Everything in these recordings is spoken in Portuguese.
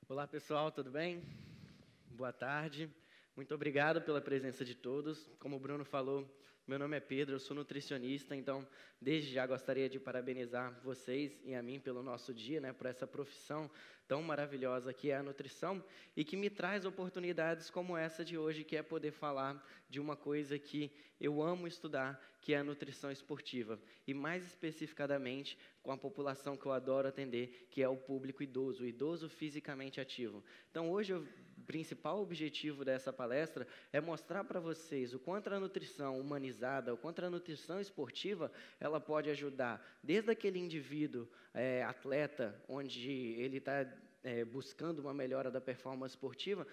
Olá pessoal, tudo bem? Boa tarde. Muito obrigado pela presença de todos. Como o Bruno falou, meu nome é Pedro, eu sou nutricionista, então desde já gostaria de parabenizar vocês e a mim pelo nosso dia, por essa profissão tão maravilhosa que é a nutrição e que me traz oportunidades como essa de hoje, que é poder falar de uma coisa que eu amo estudar, que é a nutrição esportiva, e mais especificadamente com a população que eu adoro atender, que é o público idoso, o idoso fisicamente ativo. Então hoje o principal objetivo dessa palestra é mostrar para vocês o quanto a nutrição humanizada, o quanto a nutrição esportiva, ela pode ajudar desde aquele indivíduo atleta, onde ele está buscando uma melhora da performance esportiva,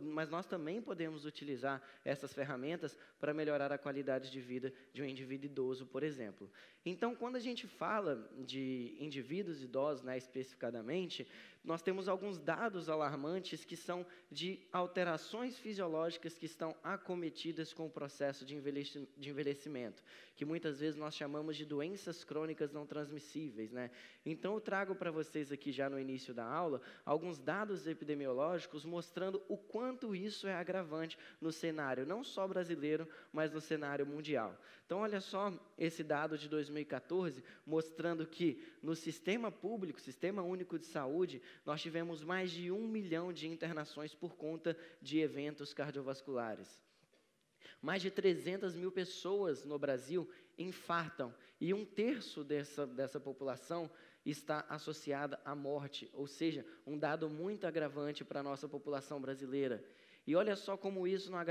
mas nós também podemos utilizar essas ferramentas para melhorar a qualidade de vida de um indivíduo idoso, por exemplo. Então, quando a gente fala de indivíduos idosos, especificadamente, nós temos alguns dados alarmantes que são de alterações fisiológicas que estão acometidas com o processo de envelhecimento, que muitas vezes nós chamamos de doenças crônicas não transmissíveis, Então, eu trago para vocês aqui já no início da aula alguns dados epidemiológicos mostrando o quanto isso é agravante no cenário não só brasileiro, mas no cenário mundial. Então, olha só esse dado de 2014, mostrando que no sistema público, Sistema Único de Saúde, nós tivemos mais de 1 milhão de internações por conta de eventos cardiovasculares. Mais de 300 mil pessoas no Brasil infartam, e 1/3 dessa população está associada à morte, ou seja, um dado muito agravante para a nossa população brasileira. E olha só como isso não é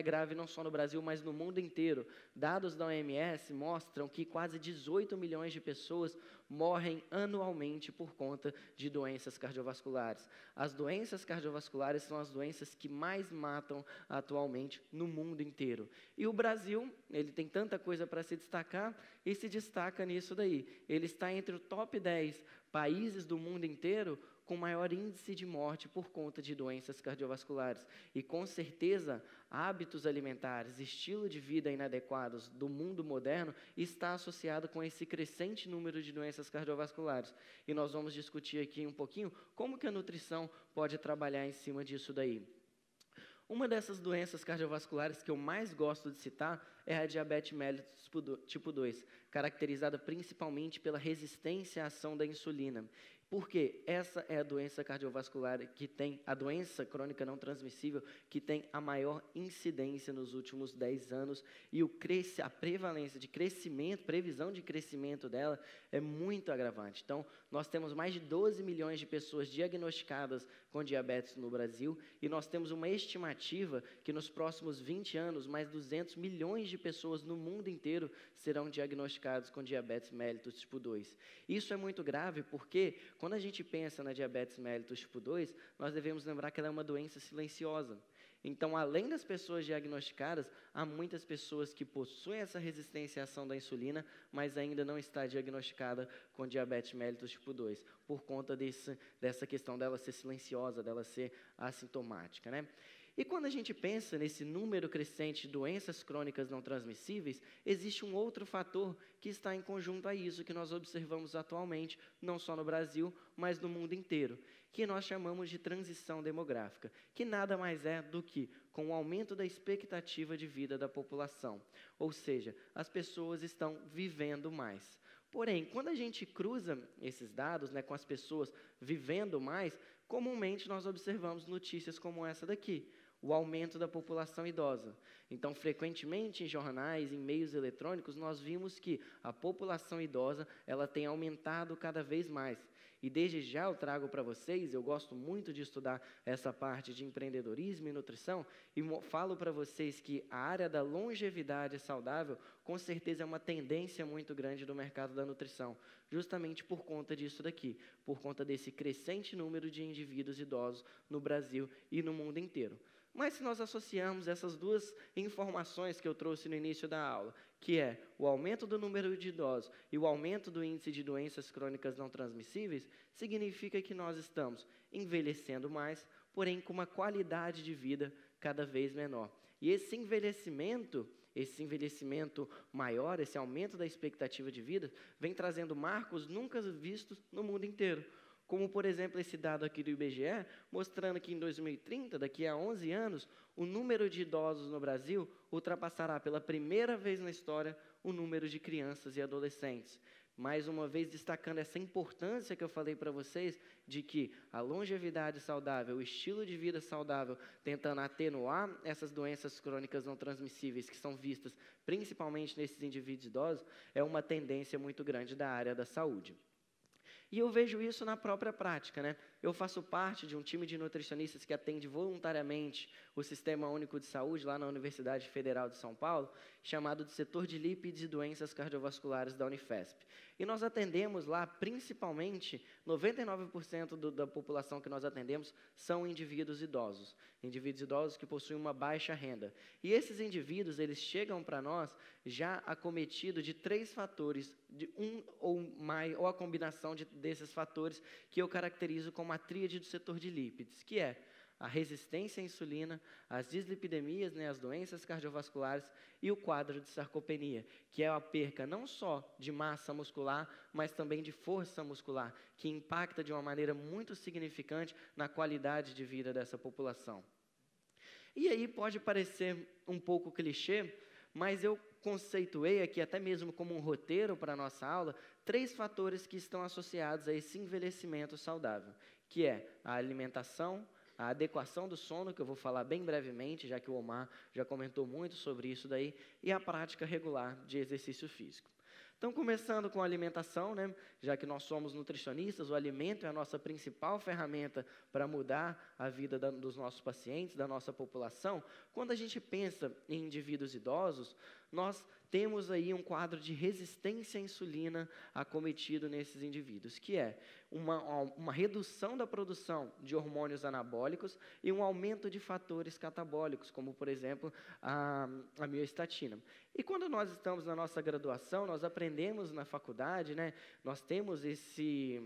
grave não só no Brasil, mas no mundo inteiro. Dados da OMS mostram que quase 18 milhões de pessoas morrem anualmente por conta de doenças cardiovasculares. As doenças cardiovasculares são as doenças que mais matam atualmente no mundo inteiro. E o Brasil, ele tem tanta coisa para se destacar e se destaca nisso daí. Ele está entre o top 10 países do mundo inteiro com maior índice de morte por conta de doenças cardiovasculares. E, com certeza, hábitos alimentares, estilo de vida inadequados do mundo moderno está associado com esse crescente número de doenças cardiovasculares. E nós vamos discutir aqui um pouquinho como que a nutrição pode trabalhar em cima disso daí. Uma dessas doenças cardiovasculares que eu mais gosto de citar é a diabetes mellitus tipo 2, caracterizada principalmente pela resistência à ação da insulina. Porque essa é a doença cardiovascular a doença crônica não transmissível que tem a maior incidência nos últimos 10 anos e a previsão de crescimento dela é muito agravante. Então, nós temos mais de 12 milhões de pessoas diagnosticadas com diabetes no Brasil e nós temos uma estimativa que nos próximos 20 anos, mais 200 milhões de pessoas no mundo inteiro serão diagnosticadas com diabetes mellitus tipo 2. Isso é muito grave porque quando a gente pensa na diabetes mellitus tipo 2, nós devemos lembrar que ela é uma doença silenciosa. Então, além das pessoas diagnosticadas, há muitas pessoas que possuem essa resistência à ação da insulina, mas ainda não está diagnosticada com diabetes mellitus tipo 2, por conta dessa questão dela ser silenciosa, dela ser assintomática, E quando a gente pensa nesse número crescente de doenças crônicas não transmissíveis, existe um outro fator que está em conjunto a isso que nós observamos atualmente, não só no Brasil, mas no mundo inteiro, que nós chamamos de transição demográfica, que nada mais é do que com o aumento da expectativa de vida da população, ou seja, as pessoas estão vivendo mais. Porém, quando a gente cruza esses dados com as pessoas vivendo mais, comumente nós observamos notícias como essa daqui, o aumento da população idosa. Então, frequentemente em jornais, em meios eletrônicos, nós vimos que a população idosa ela tem aumentado cada vez mais. E desde já eu trago para vocês, eu gosto muito de estudar essa parte de empreendedorismo e nutrição, e falo para vocês que a área da longevidade saudável, com certeza é uma tendência muito grande do mercado da nutrição, justamente por conta disso daqui, por conta desse crescente número de indivíduos idosos no Brasil e no mundo inteiro. Mas se nós associarmos essas duas informações que eu trouxe no início da aula, que é o aumento do número de idosos e o aumento do índice de doenças crônicas não transmissíveis, significa que nós estamos envelhecendo mais, porém com uma qualidade de vida cada vez menor. E esse envelhecimento maior, esse aumento da expectativa de vida, vem trazendo marcos nunca vistos no mundo inteiro, como, por exemplo, esse dado aqui do IBGE, mostrando que em 2030, daqui a 11 anos, o número de idosos no Brasil ultrapassará pela primeira vez na história o número de crianças e adolescentes. Mais uma vez, destacando essa importância que eu falei para vocês, de que a longevidade saudável, o estilo de vida saudável, tentando atenuar essas doenças crônicas não transmissíveis que são vistas principalmente nesses indivíduos idosos, é uma tendência muito grande da área da saúde. E eu vejo isso na própria prática, né? Eu faço parte de um time de nutricionistas que atende voluntariamente o Sistema Único de Saúde lá na Universidade Federal de São Paulo, chamado de Setor de Lípides e Doenças Cardiovasculares da Unifesp. E nós atendemos lá, principalmente, 99% da população que nós atendemos são indivíduos idosos que possuem uma baixa renda. E esses indivíduos, eles chegam para nós já acometidos de 3 fatores, de um ou mais, ou a combinação desses fatores que eu caracterizo como a tríade do setor de lípides, que é a resistência à insulina, as dislipidemias, né, as doenças cardiovasculares e o quadro de sarcopenia, que é a perca não só de massa muscular, mas também de força muscular, que impacta de uma maneira muito significante na qualidade de vida dessa população. E aí pode parecer um pouco clichê, mas eu conceituei aqui, até mesmo como um roteiro para a nossa aula, 3 fatores que estão associados a esse envelhecimento saudável, que é a alimentação, a adequação do sono, que eu vou falar bem brevemente, já que o Omar já comentou muito sobre isso daí, e a prática regular de exercício físico. Então, começando com a alimentação, né, já que nós somos nutricionistas, o alimento é a nossa principal ferramenta para mudar a vida dos nossos pacientes, da nossa população. Quando a gente pensa em indivíduos idosos, nós temos aí um quadro de resistência à insulina acometido nesses indivíduos, que é uma redução da produção de hormônios anabólicos e um aumento de fatores catabólicos, como, por exemplo, a miostatina. E quando nós estamos na nossa graduação, nós aprendemos na faculdade, né, nós temos esse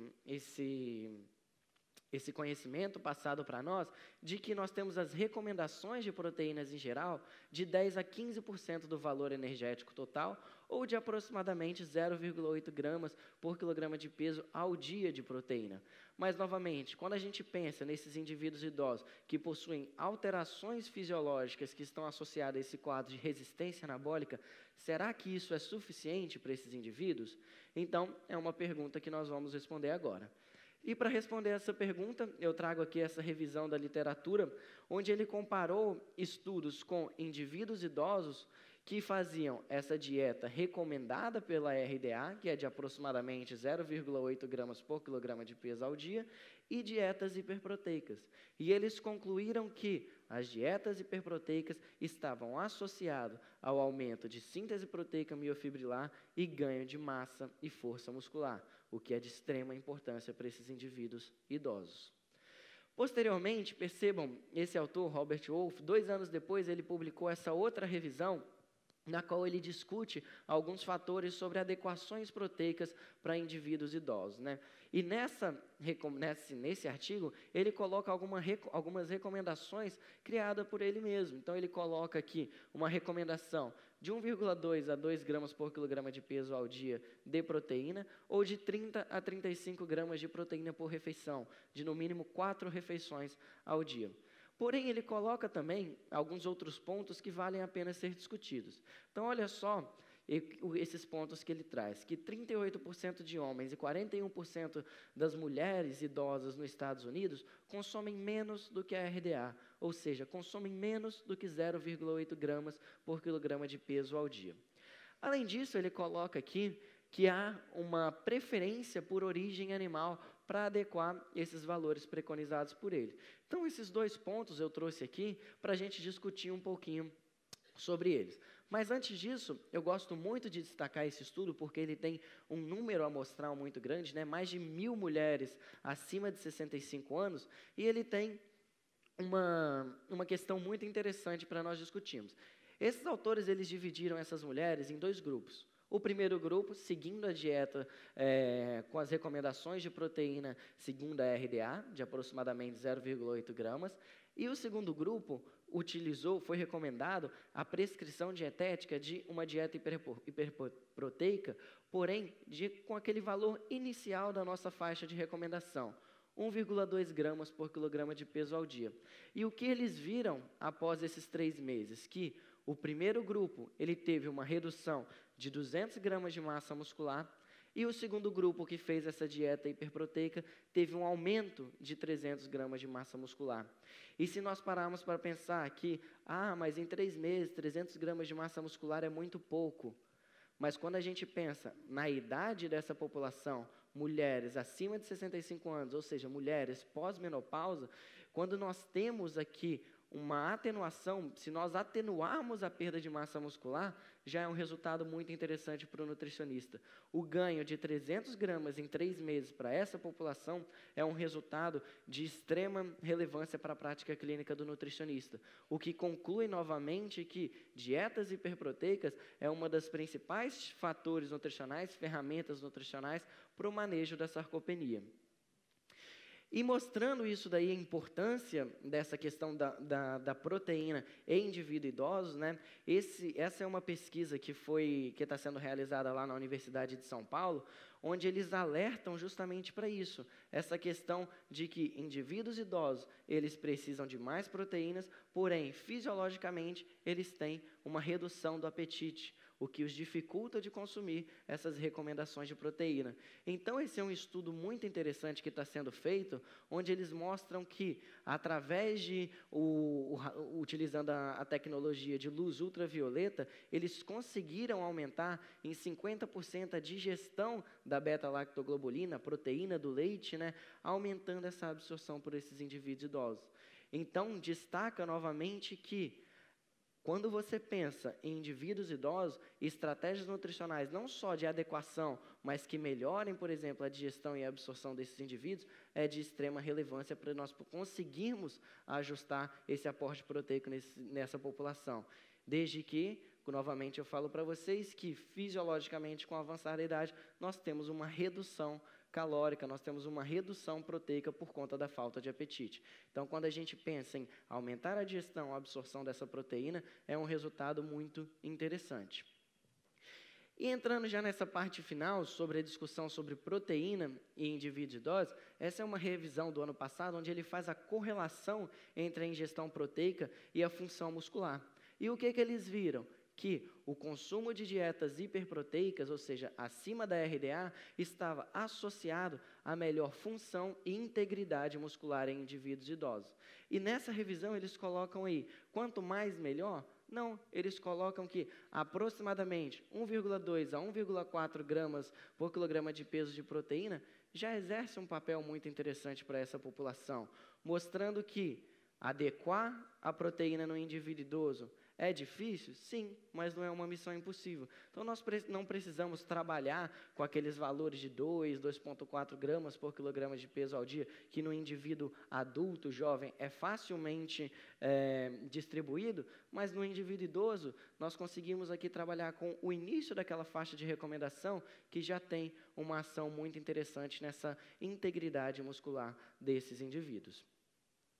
conhecimento passado para nós, de que nós temos as recomendações de proteínas em geral, de 10 a 15% do valor energético total, ou de aproximadamente 0,8 gramas por quilograma de peso ao dia de proteína. Mas, novamente, quando a gente pensa nesses indivíduos idosos que possuem alterações fisiológicas que estão associadas a esse quadro de resistência anabólica, será que isso é suficiente para esses indivíduos? Então, é uma pergunta que nós vamos responder agora. E para responder essa pergunta, eu trago aqui essa revisão da literatura, onde ele comparou estudos com indivíduos idosos que faziam essa dieta recomendada pela RDA, que é de aproximadamente 0,8 gramas por quilograma de peso ao dia, e dietas hiperproteicas. E eles concluíram que as dietas hiperproteicas estavam associadas ao aumento de síntese proteica miofibrilar e ganho de massa e força muscular, o que é de extrema importância para esses indivíduos idosos. Posteriormente, percebam, esse autor, Robert Wolff, 2 anos depois, ele publicou essa outra revisão, na qual ele discute alguns fatores sobre adequações proteicas para indivíduos idosos, né? E nesse artigo, ele coloca algumas recomendações criadas por ele mesmo. Então, ele coloca aqui uma recomendação de 1,2 a 2 gramas por quilograma de peso ao dia de proteína, ou de 30 a 35 gramas de proteína por refeição, de no mínimo 4 refeições ao dia. Porém, ele coloca também alguns outros pontos que valem a pena ser discutidos. Então, olha só esses pontos que ele traz, que 38% de homens e 41% das mulheres idosas nos Estados Unidos consomem menos do que a RDA, ou seja, consomem menos do que 0,8 gramas por quilograma de peso ao dia. Além disso, ele coloca aqui que há uma preferência por origem animal para adequar esses valores preconizados por ele. Então, esses 2 pontos eu trouxe aqui para a gente discutir um pouquinho sobre eles. Mas antes disso, eu gosto muito de destacar esse estudo porque ele tem um número amostral muito grande, né? Mais de 1.000 mulheres acima de 65 anos, e ele tem uma questão muito interessante para nós discutirmos. Esses autores, eles dividiram essas mulheres em 2 grupos. O primeiro grupo, seguindo a dieta com as recomendações de proteína segundo a RDA, de aproximadamente 0,8 gramas, e o segundo grupo foi recomendado a prescrição dietética de uma dieta hiperproteica, porém com aquele valor inicial da nossa faixa de recomendação, 1,2 gramas por quilograma de peso ao dia. E o que eles viram após esses 3 meses? Que o primeiro grupo, ele teve uma redução de 200 gramas de massa muscular, e o segundo grupo que fez essa dieta hiperproteica teve um aumento de 300 gramas de massa muscular. E se nós pararmos para pensar que, mas em 3 meses, 300 gramas de massa muscular é muito pouco. Mas quando a gente pensa na idade dessa população, mulheres acima de 65 anos, ou seja, mulheres pós-menopausa, quando nós temos aqui uma atenuação, se nós atenuarmos a perda de massa muscular, já é um resultado muito interessante para o nutricionista. O ganho de 300 gramas em 3 meses para essa população é um resultado de extrema relevância para a prática clínica do nutricionista, o que conclui novamente que dietas hiperproteicas é uma das principais fatores nutricionais, ferramentas nutricionais para o manejo da sarcopenia. E mostrando isso daí, a importância dessa questão da proteína em indivíduos idosos, né? Essa é uma pesquisa que está sendo realizada lá na Universidade de São Paulo, onde eles alertam justamente para isso, essa questão de que indivíduos idosos, eles precisam de mais proteínas, porém, fisiologicamente, eles têm uma redução do apetite, o que os dificulta de consumir essas recomendações de proteína. Então, esse é um estudo muito interessante que está sendo feito, onde eles mostram que, através de, utilizando a tecnologia de luz ultravioleta, eles conseguiram aumentar em 50% a digestão da beta-lactoglobulina, proteína do leite, né, aumentando essa absorção por esses indivíduos idosos. Então, destaca novamente que, quando você pensa em indivíduos idosos, estratégias nutricionais não só de adequação, mas que melhorem, por exemplo, a digestão e a absorção desses indivíduos, é de extrema relevância para nós conseguirmos ajustar esse aporte proteico nessa população. Desde que, novamente eu falo para vocês, que fisiologicamente, com o avançar da idade, nós temos uma redução calórica, nós temos uma redução proteica por conta da falta de apetite. Então, quando a gente pensa em aumentar a digestão, a absorção dessa proteína, é um resultado muito interessante. E entrando já nessa parte final, sobre a discussão sobre proteína em indivíduos idosos, essa é uma revisão do ano passado, onde ele faz a correlação entre a ingestão proteica e a função muscular. E o que eles viram? Que o consumo de dietas hiperproteicas, ou seja, acima da RDA, estava associado a melhor função e integridade muscular em indivíduos idosos. E nessa revisão eles colocam aí, quanto mais melhor? Não, eles colocam que aproximadamente 1,2 a 1,4 gramas por quilograma de peso de proteína já exerce um papel muito interessante para essa população, mostrando que adequar a proteína no indivíduo idoso é difícil? Sim, mas não é uma missão impossível. Então, nós não precisamos trabalhar com aqueles valores de 2,4 gramas por quilograma de peso ao dia, que no indivíduo adulto, jovem, é facilmente distribuído, mas no indivíduo idoso, nós conseguimos aqui trabalhar com o início daquela faixa de recomendação, que já tem uma ação muito interessante nessa integridade muscular desses indivíduos.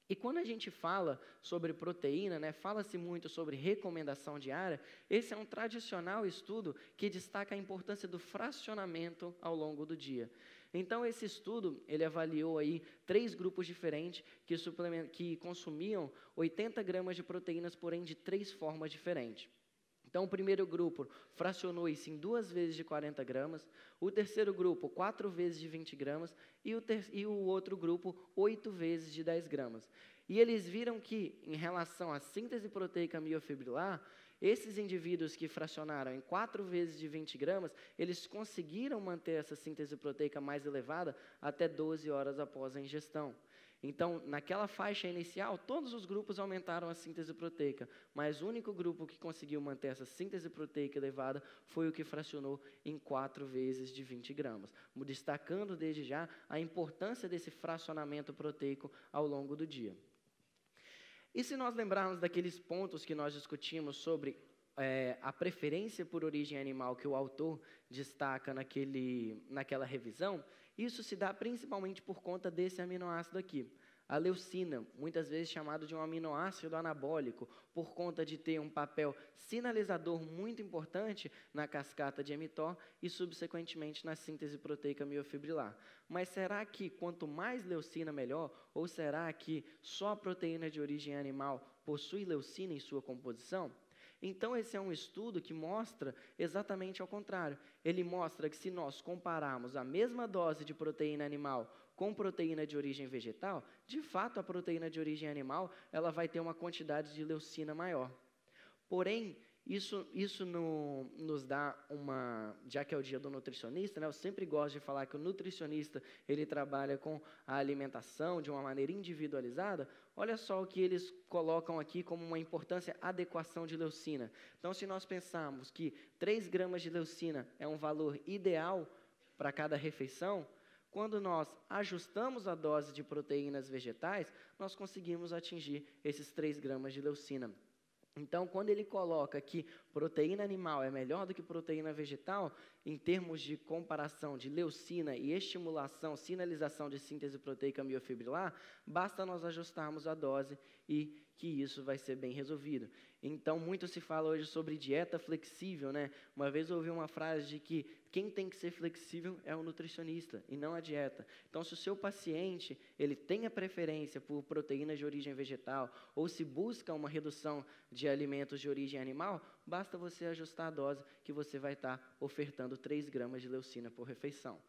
E quando a gente fala sobre proteína, né, fala-se muito sobre recomendação diária, esse é um tradicional estudo que destaca a importância do fracionamento ao longo do dia. Então, esse estudo, ele avaliou aí 3 grupos diferentes que consumiam 80 gramas de proteínas, porém de 3 formas diferentes. Então, o primeiro grupo fracionou isso em 2 vezes de 40 gramas, o terceiro grupo 4 vezes de 20 gramas e o outro grupo 8 vezes de 10 gramas. E eles viram que, em relação à síntese proteica miofibrilar, esses indivíduos que fracionaram em 4 vezes de 20 gramas, eles conseguiram manter essa síntese proteica mais elevada até 12 horas após a ingestão. Então, naquela faixa inicial, todos os grupos aumentaram a síntese proteica, mas o único grupo que conseguiu manter essa síntese proteica elevada foi o que fracionou em 4 vezes de 20 gramas, destacando desde já a importância desse fracionamento proteico ao longo do dia. E se nós lembrarmos daqueles pontos que nós discutimos sobre a preferência por origem animal que o autor destaca naquela revisão, isso se dá principalmente por conta desse aminoácido aqui. A leucina, muitas vezes chamado de um aminoácido anabólico, por conta de ter um papel sinalizador muito importante na cascata de mTOR e, subsequentemente, na síntese proteica miofibrilar. Mas será que quanto mais leucina, melhor? Ou será que só a proteína de origem animal possui leucina em sua composição? Então, esse é um estudo que mostra exatamente ao contrário. Ele mostra que se nós compararmos a mesma dose de proteína animal com proteína de origem vegetal, de fato, a proteína de origem animal ela vai ter uma quantidade de leucina maior. Porém, isso nos dá uma... Já que é o dia do nutricionista, né, eu sempre gosto de falar que o nutricionista ele trabalha com a alimentação de uma maneira individualizada. Olha só o que eles colocam aqui como uma importância adequação de leucina. Então, se nós pensarmos que 3 gramas de leucina é um valor ideal para cada refeição, quando nós ajustamos a dose de proteínas vegetais, nós conseguimos atingir esses 3 gramas de leucina. Então, quando ele coloca que proteína animal é melhor do que proteína vegetal, em termos de comparação de leucina e estimulação, sinalização de síntese proteica miofibrilar, basta nós ajustarmos a dose e que isso vai ser bem resolvido. Então, muito se fala hoje sobre dieta flexível, né? Uma vez eu ouvi uma frase de que quem tem que ser flexível é o nutricionista e não a dieta. Então, se o seu paciente ele tem a preferência por proteínas de origem vegetal ou se busca uma redução de alimentos de origem animal, basta você ajustar a dose que você vai estar ofertando 3 gramas de leucina por refeição.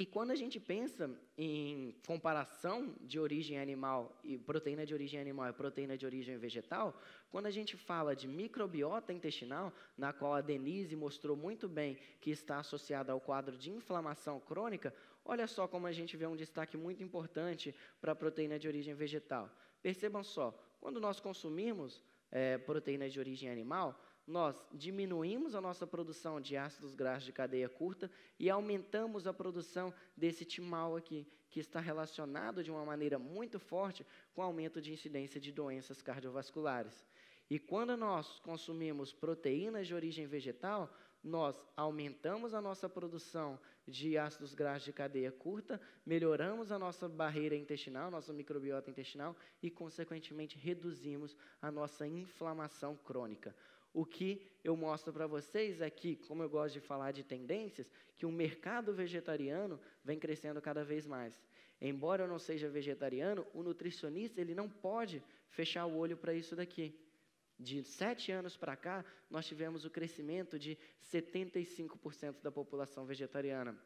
E quando a gente pensa em comparação de origem animal e proteína de origem animal e proteína de origem vegetal, quando a gente fala de microbiota intestinal, na qual a Denise mostrou muito bem que está associada ao quadro de inflamação crônica, olha só como a gente vê um destaque muito importante para a proteína de origem vegetal. Percebam só, quando nós consumimos proteínas de origem animal, nós diminuímos a nossa produção de ácidos graxos de cadeia curta e aumentamos a produção desse timal aqui, que está relacionado de uma maneira muito forte com o aumento de incidência de doenças cardiovasculares. E quando nós consumimos proteínas de origem vegetal, nós aumentamos a nossa produção de ácidos graxos de cadeia curta, melhoramos a nossa barreira intestinal, nossa microbiota intestinal e, consequentemente, reduzimos a nossa inflamação crônica. O que eu mostro para vocês é que, como eu gosto de falar de tendências, que o mercado vegetariano vem crescendo cada vez mais. Embora eu não seja vegetariano, o nutricionista ele não pode fechar o olho para isso daqui. De 7 anos para cá, nós tivemos o crescimento de 75% da população vegetariana.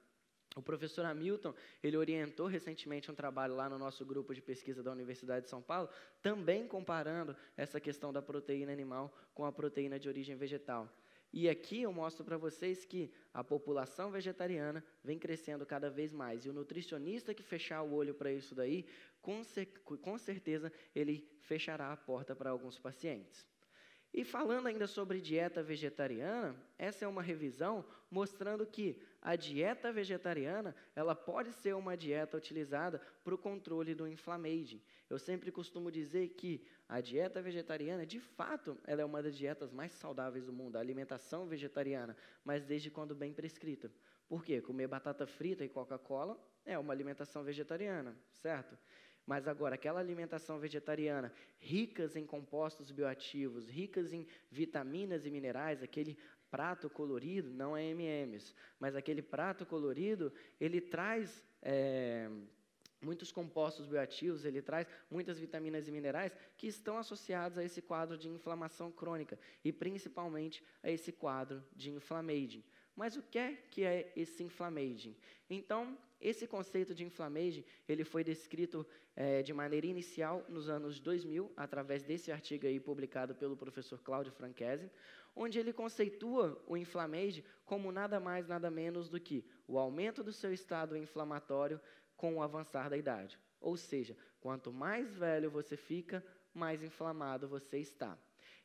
O professor Hamilton, ele orientou recentemente um trabalho lá no nosso grupo de pesquisa da Universidade de São Paulo, também comparando essa questão da proteína animal com a proteína de origem vegetal. E aqui eu mostro para vocês que a população vegetariana vem crescendo cada vez mais. E o nutricionista que fechar o olho para isso daí, com certeza ele fechará a porta para alguns pacientes. E falando ainda sobre dieta vegetariana, essa é uma revisão mostrando que a dieta vegetariana ela pode ser uma dieta utilizada para o controle do inflamaging. Eu sempre costumo dizer que a dieta vegetariana, de fato, ela é uma das dietas mais saudáveis do mundo, a alimentação vegetariana, mas desde quando bem prescrita. Por quê? Comer batata frita e Coca-Cola é uma alimentação vegetariana, certo? Mas agora, aquela alimentação vegetariana ricas em compostos bioativos, ricas em vitaminas e minerais, aquele prato colorido, não é M&M's, mas aquele prato colorido, ele traz muitos compostos bioativos, ele traz muitas vitaminas e minerais que estão associados a esse quadro de inflamação crônica e principalmente a esse quadro de inflamaging. Mas o que é esse inflamaging? Então, esse conceito de inflamaging, ele foi descrito de maneira inicial nos anos 2000, através desse artigo aí publicado pelo professor Cláudio Franchese, onde ele conceitua o inflamaging como nada mais, nada menos do que o aumento do seu estado inflamatório com o avançar da idade. Ou seja, quanto mais velho você fica, mais inflamado você está.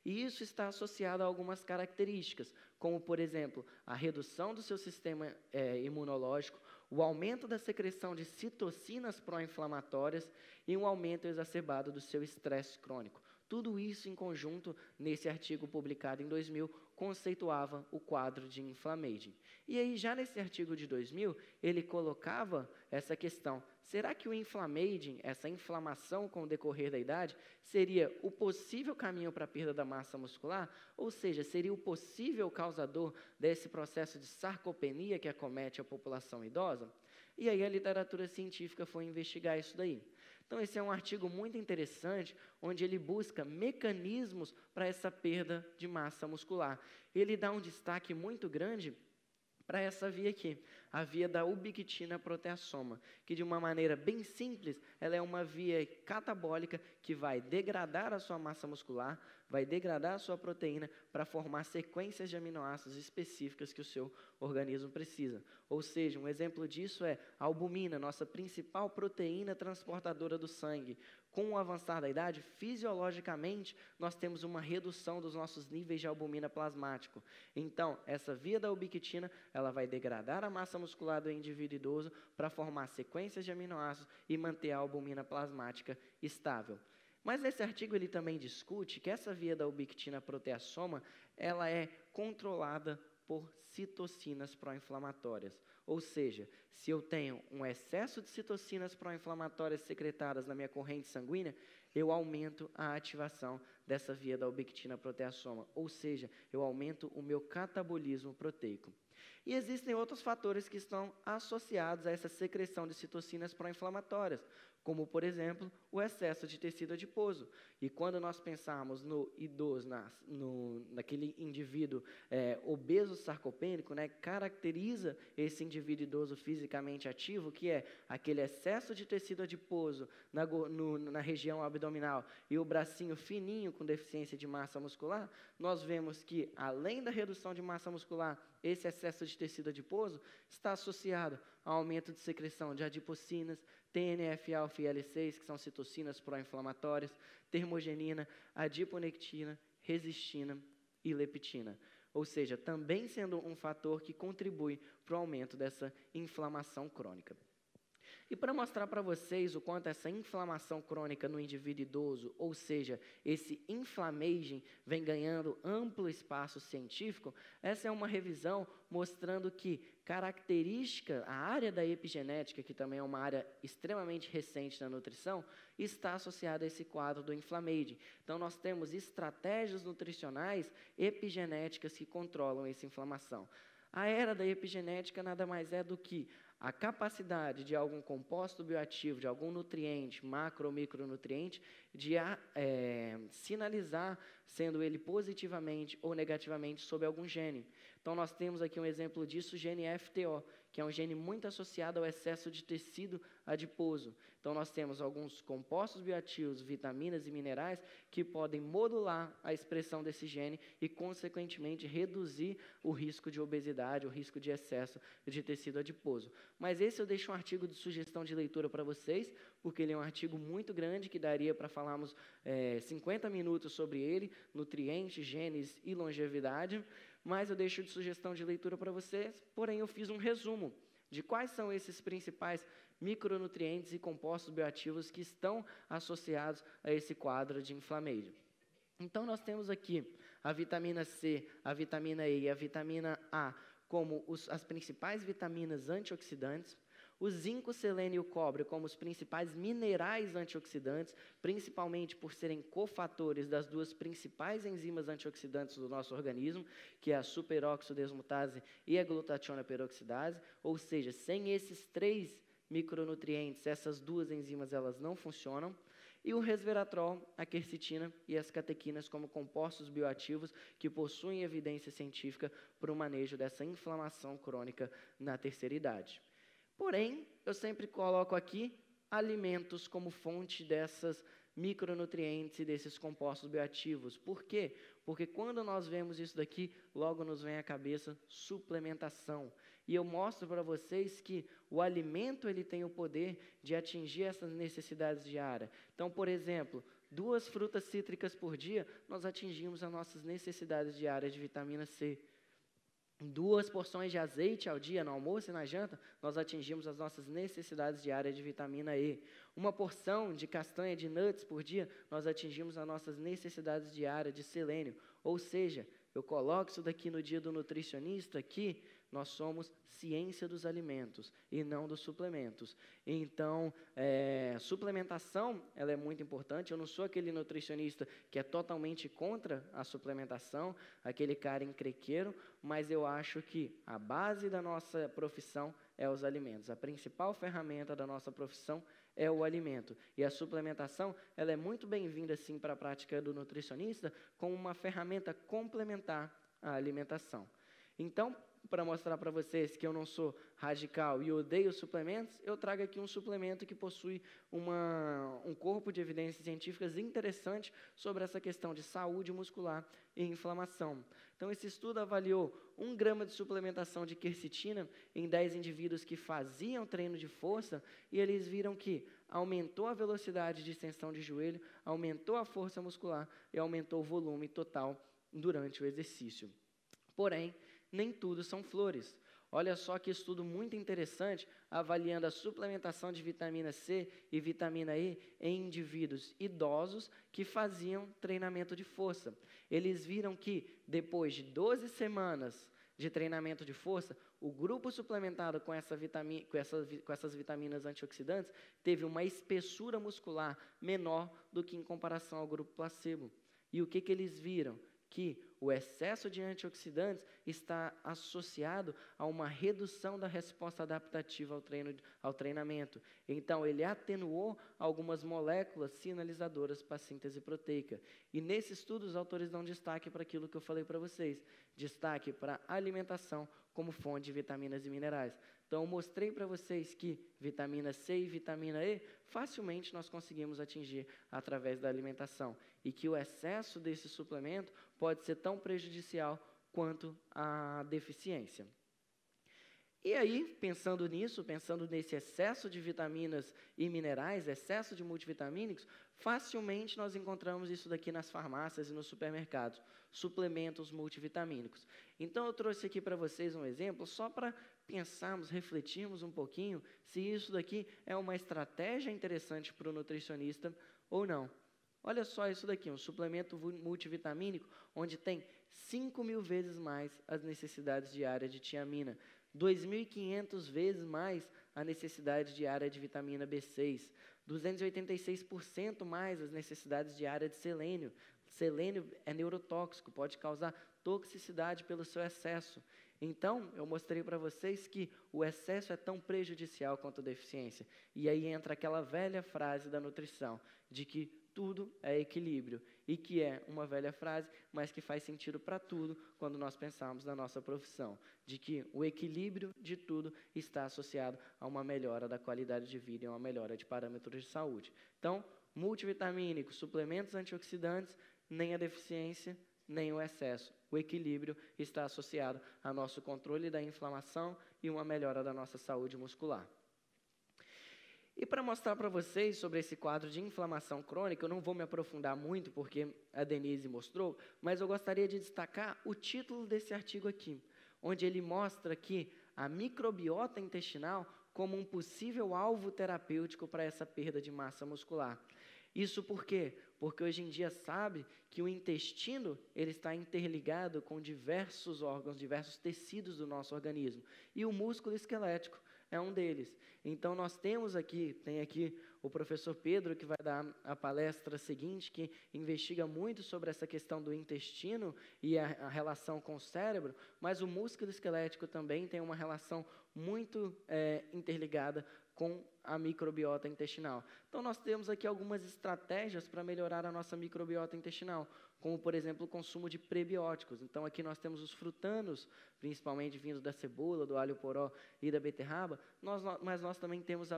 E isso está associado a algumas características, como, por exemplo, a redução do seu sistema imunológico, o aumento da secreção de citocinas pró-inflamatórias e um aumento exacerbado do seu estresse crônico. Tudo isso em conjunto, nesse artigo publicado em 2000, conceituava o quadro de inflammaging. E aí, já nesse artigo de 2000, ele colocava essa questão: será que o inflammaging, essa inflamação com o decorrer da idade, seria o possível caminho para a perda da massa muscular? Ou seja, seria o possível causador desse processo de sarcopenia que acomete a população idosa? E aí a literatura científica foi investigar isso daí. Então, esse é um artigo muito interessante, onde ele busca mecanismos para essa perda de massa muscular. Ele dá um destaque muito grande para essa via aqui, a via da ubiquitina proteasoma, que de uma maneira bem simples, ela é uma via catabólica que vai degradar a sua massa muscular, vai degradar a sua proteína para formar sequências de aminoácidos específicas que o seu organismo precisa. Ou seja, um exemplo disso é a albumina, nossa principal proteína transportadora do sangue. Com o avançar da idade, fisiologicamente, nós temos uma redução dos nossos níveis de albumina plasmático. Então, essa via da ubiquitina, ela vai degradar a massa muscular do indivíduo idoso para formar sequências de aminoácidos e manter a albumina plasmática estável. Mas nesse artigo ele também discute que essa via da ubiquitina proteasoma, ela é controlada por citocinas pró-inflamatórias. Ou seja, se eu tenho um excesso de citocinas pró-inflamatórias secretadas na minha corrente sanguínea, eu aumento a ativação dessa via da ubiquitina proteasoma. Ou seja, eu aumento o meu catabolismo proteico. E existem outros fatores que estão associados a essa secreção de citocinas pró-inflamatórias, como, por exemplo, o excesso de tecido adiposo. E quando nós pensarmos no idoso, naquele indivíduo obeso sarcopênico, né, caracteriza esse indivíduo idoso fisicamente ativo, que é aquele excesso de tecido adiposo na região abdominal e o bracinho fininho com deficiência de massa muscular, nós vemos que, além da redução de massa muscular, esse excesso de tecido adiposo está associado ao aumento de secreção de adipocinas, TNF-alfa e IL-6, que são citocinas pró-inflamatórias, termogenina, adiponectina, resistina e leptina. Ou seja, também sendo um fator que contribui para o aumento dessa inflamação crônica. E para mostrar para vocês o quanto essa inflamação crônica no indivíduo idoso, ou seja, esse inflammaging, vem ganhando amplo espaço científico, essa é uma revisão mostrando que a área da epigenética, que também é uma área extremamente recente na nutrição, está associada a esse quadro do inflammaging. Então, nós temos estratégias nutricionais epigenéticas que controlam essa inflamação. A era da epigenética nada mais é do que a capacidade de algum composto bioativo, de algum nutriente, macro ou micronutriente, de sinalizar, sendo ele positivamente ou negativamente, sobre algum gene. Então, nós temos aqui um exemplo disso, o gene FTO, que é um gene muito associado ao excesso de tecido adiposo. Então, nós temos alguns compostos bioativos, vitaminas e minerais, que podem modular a expressão desse gene e, consequentemente, reduzir o risco de obesidade, o risco de excesso de tecido adiposo. Mas esse eu deixo um artigo de sugestão de leitura para vocês, porque ele é um artigo muito grande, que daria para falarmos 50 minutos sobre ele, nutrientes, genes e longevidade, mas eu deixo de sugestão de leitura para vocês, porém eu fiz um resumo de quais são esses principais micronutrientes e compostos bioativos que estão associados a esse quadro de inflammaging. Então, nós temos aqui a vitamina C, a vitamina E e a vitamina A como as principais vitaminas antioxidantes, o zinco, selênio e o cobre como os principais minerais antioxidantes, principalmente por serem cofatores das duas principais enzimas antioxidantes do nosso organismo, que é a superoxidesmutase e a glutationa peroxidase, ou seja, sem esses três micronutrientes, essas duas enzimas elas não funcionam. E o resveratrol, a quercetina e as catequinas como compostos bioativos que possuem evidência científica para o manejo dessa inflamação crônica na terceira idade. Porém, eu sempre coloco aqui alimentos como fonte dessas micronutrientes e desses compostos bioativos. Por quê? Porque quando nós vemos isso daqui, logo nos vem à cabeça suplementação. E eu mostro para vocês que o alimento ele tem o poder de atingir essas necessidades diárias. Então, por exemplo, 2 frutas cítricas por dia, nós atingimos as nossas necessidades diárias de vitamina C. 2 porções de azeite ao dia, no almoço e na janta, nós atingimos as nossas necessidades diárias de vitamina E. 1 porção de castanha de nuts por dia, nós atingimos as nossas necessidades diárias de selênio. Ou seja, eu coloco isso daqui no dia do nutricionista, aqui nós somos ciência dos alimentos e não dos suplementos. Então, suplementação, ela é muito importante. Eu não sou aquele nutricionista que é totalmente contra a suplementação, aquele cara encrenqueiro, mas eu acho que a base da nossa profissão é os alimentos. A principal ferramenta da nossa profissão é o alimento. E a suplementação, ela é muito bem-vinda, sim, para a prática do nutricionista, como uma ferramenta complementar à alimentação. Então, para mostrar para vocês que eu não sou radical e odeio suplementos, eu trago aqui um suplemento que possui um corpo de evidências científicas interessante sobre essa questão de saúde muscular e inflamação. Então, esse estudo avaliou 1 grama de suplementação de quercetina em 10 indivíduos que faziam treino de força e eles viram que aumentou a velocidade de extensão de joelho, aumentou a força muscular e aumentou o volume total durante o exercício. Porém, nem tudo são flores. Olha só que estudo muito interessante, avaliando a suplementação de vitamina C e vitamina E em indivíduos idosos que faziam treinamento de força. Eles viram que, depois de 12 semanas de treinamento de força, o grupo suplementado com essas vitaminas antioxidantes teve uma espessura muscular menor do que em comparação ao grupo placebo. E o que eles viram? Que o excesso de antioxidantes está associado a uma redução da resposta adaptativa ao treinamento. Então, ele atenuou algumas moléculas sinalizadoras para a síntese proteica. E nesse estudo, os autores dão destaque para aquilo que eu falei para vocês. Destaque para a alimentação como fonte de vitaminas e minerais. Então, eu mostrei para vocês que vitamina C e vitamina E facilmente nós conseguimos atingir através da alimentação e que o excesso desse suplemento pode ser tão prejudicial quanto a deficiência. E aí, pensando nisso, pensando nesse excesso de vitaminas e minerais, excesso de multivitamínicos, facilmente nós encontramos isso daqui nas farmácias e nos supermercados, suplementos multivitamínicos. Então, eu trouxe aqui para vocês um exemplo, só para pensarmos, refletirmos um pouquinho, se isso daqui é uma estratégia interessante para o nutricionista ou não. Olha só isso daqui, um suplemento multivitamínico, onde tem 5.000 vezes mais as necessidades diárias de tiamina, 2.500 vezes mais a necessidade diária de vitamina B6, 286% mais as necessidades diárias de selênio. Selênio é neurotóxico, pode causar toxicidade pelo seu excesso. Então, eu mostrei para vocês que o excesso é tão prejudicial quanto a deficiência. E aí entra aquela velha frase da nutrição, de que tudo é equilíbrio. E que é uma velha frase, mas que faz sentido para tudo quando nós pensamos na nossa profissão. De que o equilíbrio de tudo está associado a uma melhora da qualidade de vida e a uma melhora de parâmetros de saúde. Então, multivitamínicos, suplementos antioxidantes, nem a deficiência, nem o excesso. O equilíbrio está associado ao nosso controle da inflamação e uma melhora da nossa saúde muscular. E para mostrar para vocês sobre esse quadro de inflamação crônica, eu não vou me aprofundar muito, porque a Denise mostrou, mas eu gostaria de destacar o título desse artigo aqui, onde ele mostra que a microbiota intestinal como um possível alvo terapêutico para essa perda de massa muscular. Isso por quê? Porque hoje em dia sabe que o intestino ele está interligado com diversos órgãos, diversos tecidos do nosso organismo. E o músculo esquelético é um deles. Então, nós tem aqui o professor Pedro, que vai dar a palestra seguinte, que investiga muito sobre essa questão do intestino e a relação com o cérebro, mas o músculo esquelético também tem uma relação muito interligada com a microbiota intestinal. Então, nós temos aqui algumas estratégias para melhorar a nossa microbiota intestinal, como, por exemplo, o consumo de prebióticos. Então, aqui nós temos os frutanos, principalmente vindos da cebola, do alho poró e da beterraba, mas nós também temos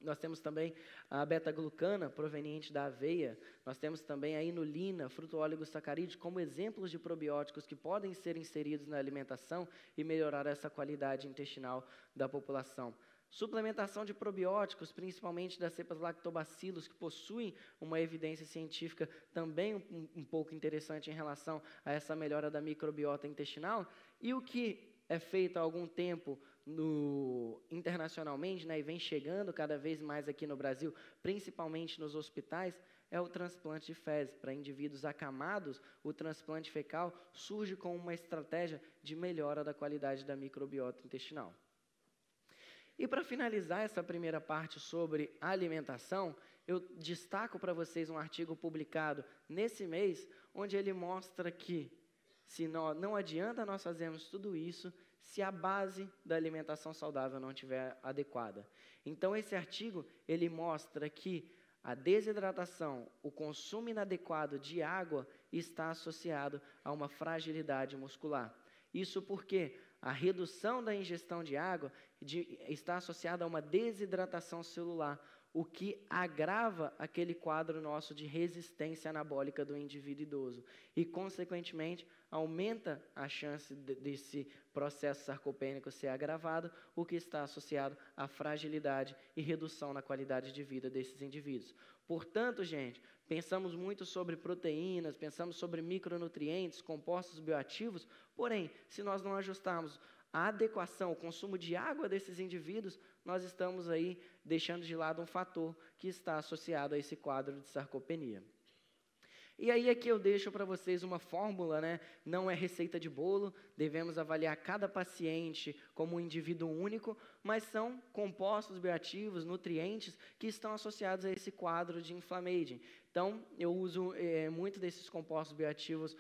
nós temos também a beta-glucana, proveniente da aveia. Nós temos também a inulina, fruto-óligosacarídeo, como exemplos de probióticos que podem ser inseridos na alimentação e melhorar essa qualidade intestinal da população. Suplementação de probióticos, principalmente das cepas lactobacilos, que possuem uma evidência científica também um pouco interessante em relação a essa melhora da microbiota intestinal. E o que é feito há algum tempo internacionalmente, né, e vem chegando cada vez mais aqui no Brasil, principalmente nos hospitais, é o transplante de fezes. Para indivíduos acamados, o transplante fecal surge como uma estratégia de melhora da qualidade da microbiota intestinal. E para finalizar essa primeira parte sobre alimentação, eu destaco para vocês um artigo publicado nesse mês, onde ele mostra que não adianta nós fazermos tudo isso se a base da alimentação saudável não estiver adequada. Então, esse artigo, ele mostra que a desidratação, o consumo inadequado de água está associado a uma fragilidade muscular. Isso porque a redução da ingestão de água está associada a uma desidratação celular, o que agrava aquele quadro nosso de resistência anabólica do indivíduo idoso e, consequentemente, aumenta a chance desse processo sarcopênico ser agravado, o que está associado à fragilidade e redução na qualidade de vida desses indivíduos. Portanto, gente, pensamos muito sobre proteínas, pensamos sobre micronutrientes, compostos bioativos, porém, se nós não ajustarmos a adequação, o consumo de água desses indivíduos, nós estamos aí deixando de lado um fator que está associado a esse quadro de sarcopenia. E aí aqui eu deixo para vocês uma fórmula, né? Não é receita de bolo, devemos avaliar cada paciente como um indivíduo único, mas são compostos bioativos, nutrientes, que estão associados a esse quadro de inflammaging. Então, eu uso muito desses compostos bioativos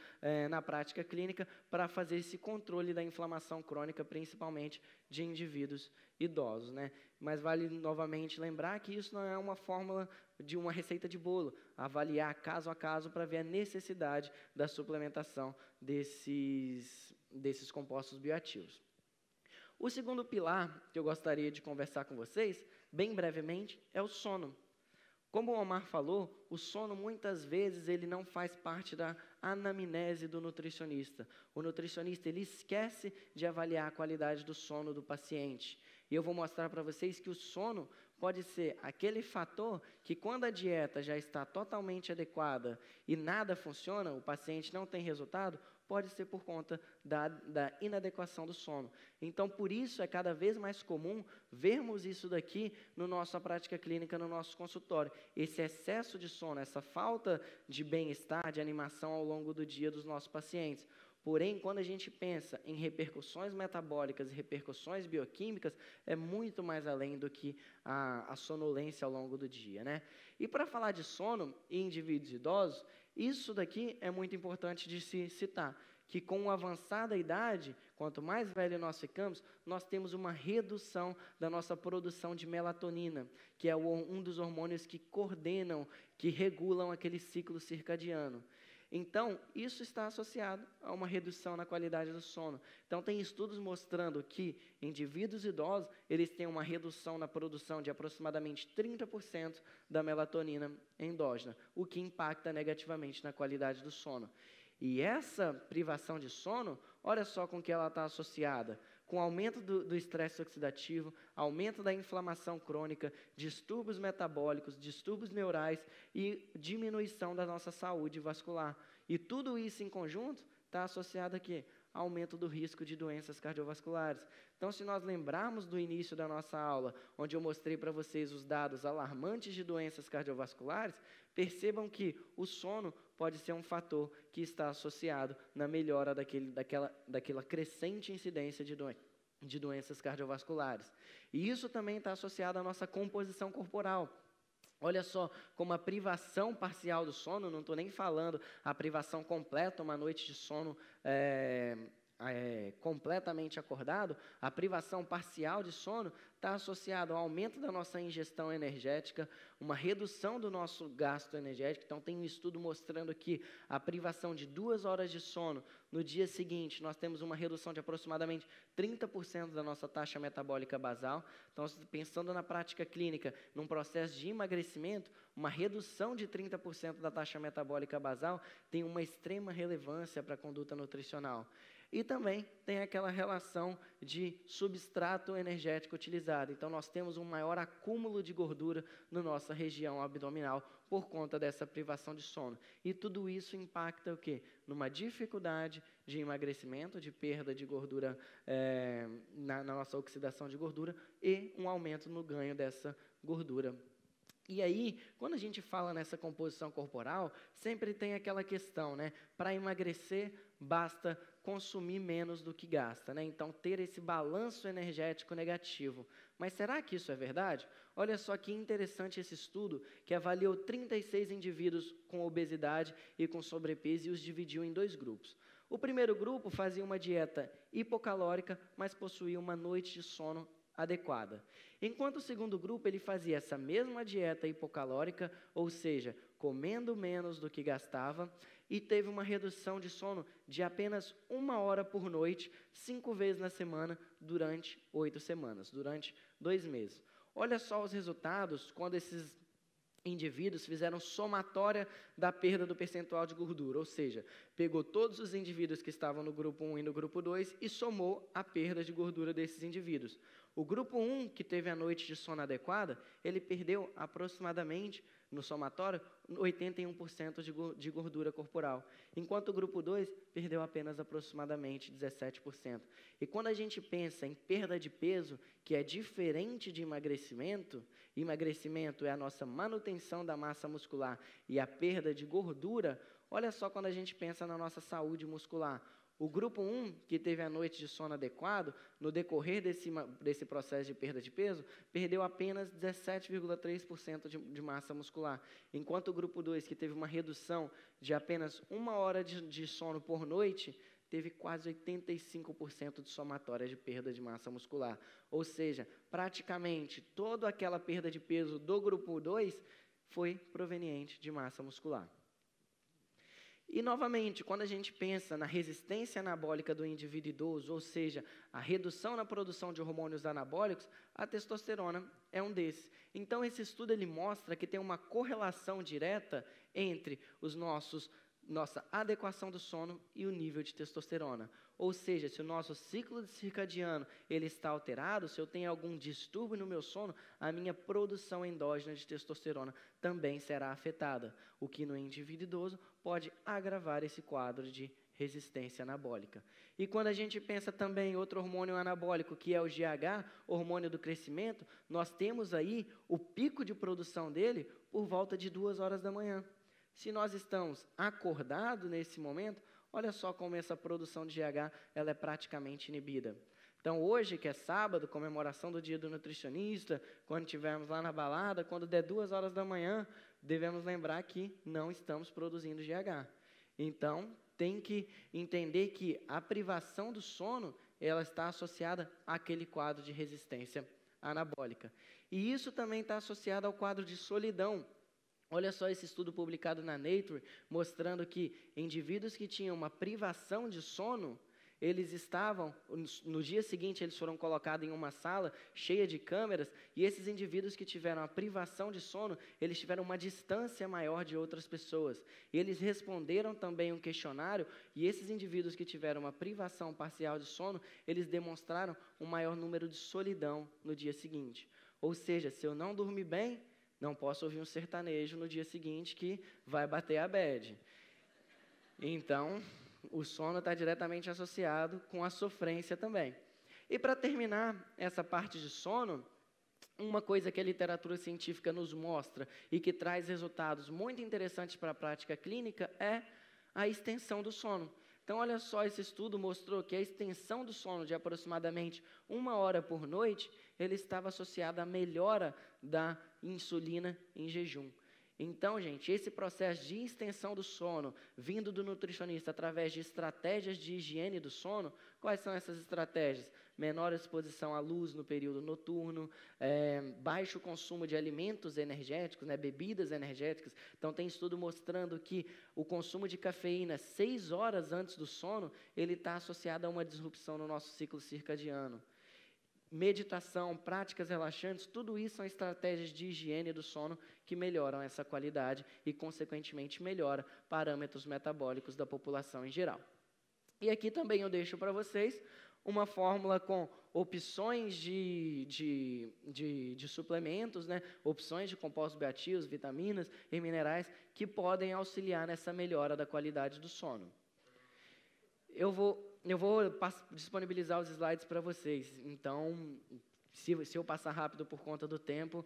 na prática clínica para fazer esse controle da inflamação crônica, principalmente de indivíduos idosos, né? Mas vale novamente lembrar que isso não é uma fórmula de uma receita de bolo, avaliar caso a caso para ver a necessidade da suplementação desses compostos bioativos. O segundo pilar que eu gostaria de conversar com vocês, bem brevemente, é o sono. Como o Omar falou, o sono muitas vezes ele não faz parte da anamnese do nutricionista. O nutricionista ele esquece de avaliar a qualidade do sono do paciente. E eu vou mostrar para vocês que o sono pode ser aquele fator que quando a dieta já está totalmente adequada e nada funciona, o paciente não tem resultado, pode ser por conta da inadequação do sono. Então, por isso, é cada vez mais comum vermos isso daqui na nossa prática clínica, no nosso consultório. Esse excesso de sono, essa falta de bem-estar, de animação ao longo do dia dos nossos pacientes. Porém, quando a gente pensa em repercussões metabólicas e repercussões bioquímicas, é muito mais além do que a sonolência ao longo do dia, né? E para falar de sono em indivíduos idosos, isso daqui é muito importante de se citar, que com a avançada idade, quanto mais velho nós ficamos, nós temos uma redução da nossa produção de melatonina, que é um dos hormônios que coordenam, que regulam aquele ciclo circadiano. Então, isso está associado a uma redução na qualidade do sono. Então, tem estudos mostrando que indivíduos idosos, eles têm uma redução na produção de aproximadamente 30% da melatonina endógena, o que impacta negativamente na qualidade do sono. E essa privação de sono, olha só com que ela está associada, com aumento do estresse oxidativo, aumento da inflamação crônica, distúrbios metabólicos, distúrbios neurais e diminuição da nossa saúde vascular. E tudo isso em conjunto está associado aqui, aumento do risco de doenças cardiovasculares. Então, se nós lembrarmos do início da nossa aula, onde eu mostrei para vocês os dados alarmantes de doenças cardiovasculares, percebam que o sono pode ser um fator que está associado na melhora daquela crescente incidência de doenças cardiovasculares. E isso também está associado à nossa composição corporal. Olha só como a privação parcial do sono, não estou nem falando a privação completa, uma noite de sono completamente acordado, a privação parcial de sono está associada ao aumento da nossa ingestão energética, uma redução do nosso gasto energético. Então, tem um estudo mostrando que a privação de 2 horas de sono no dia seguinte, nós temos uma redução de aproximadamente 30% da nossa taxa metabólica basal. Então, pensando na prática clínica, num processo de emagrecimento, uma redução de 30% da taxa metabólica basal tem uma extrema relevância para a conduta nutricional. e também tem aquela relação de substrato energético utilizado. Então, nós temos um maior acúmulo de gordura na nossa região abdominal por conta dessa privação de sono. E tudo isso impacta o quê? Numa dificuldade de emagrecimento, de perda de gordura na nossa oxidação de gordura e um aumento no ganho dessa gordura. E aí, quando a gente fala nessa composição corporal, sempre tem aquela questão, né? Para emagrecer, basta consumir menos do que gasta, né? Então, ter esse balanço energético negativo. Mas será que isso é verdade? Olha só que interessante esse estudo que avaliou 36 indivíduos com obesidade e com sobrepeso e os dividiu em 2 grupos. O primeiro grupo fazia uma dieta hipocalórica, mas possuía uma noite de sono adequada. Enquanto o segundo grupo, ele fazia essa mesma dieta hipocalórica, ou seja, comendo menos do que gastava, e teve uma redução de sono de apenas 1 hora por noite, 5 vezes na semana, durante 8 semanas, durante 2 meses. Olha só os resultados quando esses indivíduos fizeram somatória da perda do percentual de gordura, ou seja, pegou todos os indivíduos que estavam no grupo 1 e no grupo 2 e somou a perda de gordura desses indivíduos. O grupo 1, que teve a noite de sono adequada, ele perdeu aproximadamente, no somatório, 81% de gordura corporal, enquanto o grupo 2 perdeu apenas aproximadamente 17%. E quando a gente pensa em perda de peso, que é diferente de emagrecimento, emagrecimento é a nossa manutenção da massa muscular e a perda de gordura, olha só quando a gente pensa na nossa saúde muscular. O grupo 1, que teve a noite de sono adequado, no decorrer desse processo de perda de peso, perdeu apenas 17,3% de massa muscular. Enquanto o grupo 2, que teve uma redução de apenas 1 hora de sono por noite, teve quase 85% de somatória de perda de massa muscular. Ou seja, praticamente toda aquela perda de peso do grupo 2 foi proveniente de massa muscular. E, novamente, quando a gente pensa na resistência anabólica do indivíduo idoso, ou seja, a redução na produção de hormônios anabólicos, a testosterona é um desses. Então, esse estudo ele mostra que tem uma correlação direta entre nossa adequação do sono e o nível de testosterona. Ou seja, se o nosso ciclo circadiano ele está alterado, se eu tenho algum distúrbio no meu sono, a minha produção endógena de testosterona também será afetada, o que no indivíduo idoso pode agravar esse quadro de resistência anabólica. E quando a gente pensa também em outro hormônio anabólico, que é o GH, hormônio do crescimento, nós temos aí o pico de produção dele por volta de 2 horas da manhã. Se nós estamos acordados nesse momento, olha só como essa produção de GH ela é praticamente inibida. Então, hoje, que é sábado, comemoração do Dia do Nutricionista, quando estivermos lá na balada, quando der 2 horas da manhã, devemos lembrar que não estamos produzindo GH. Então, tem que entender que a privação do sono, ela está associada àquele quadro de resistência anabólica. E isso também está associado ao quadro de solidão. Olha só esse estudo publicado na Nature, mostrando que indivíduos que tinham uma privação de sono, eles estavam, no dia seguinte eles foram colocados em uma sala cheia de câmeras, e esses indivíduos que tiveram a privação de sono, eles tiveram uma distância maior de outras pessoas. E eles responderam também um questionário, e esses indivíduos que tiveram uma privação parcial de sono, eles demonstraram um maior número de solidão no dia seguinte. Ou seja, se eu não dormir bem, não posso ouvir um sertanejo no dia seguinte que vai bater a bad. Então, o sono está diretamente associado com a sofrência também. E para terminar essa parte de sono, uma coisa que a literatura científica nos mostra e que traz resultados muito interessantes para a prática clínica é a extensão do sono. Então, olha só, esse estudo mostrou que a extensão do sono de aproximadamente 1 hora por noite, ele estava associado à melhora da insulina em jejum. Então, gente, esse processo de extensão do sono, vindo do nutricionista através de estratégias de higiene do sono, quais são essas estratégias? Menor exposição à luz no período noturno, baixo consumo de alimentos energéticos, bebidas energéticas. Então, tem estudo mostrando que o consumo de cafeína 6 horas antes do sono, ele está associado a uma disrupção no nosso ciclo circadiano. Meditação, práticas relaxantes, tudo isso são estratégias de higiene do sono que melhoram essa qualidade e, consequentemente, melhora parâmetros metabólicos da população em geral. E aqui também eu deixo para vocês uma fórmula com opções de suplementos, né? Opções de compostos bioativos, vitaminas e minerais que podem auxiliar nessa melhora da qualidade do sono. Eu vou disponibilizar os slides para vocês, então, se eu passar rápido por conta do tempo,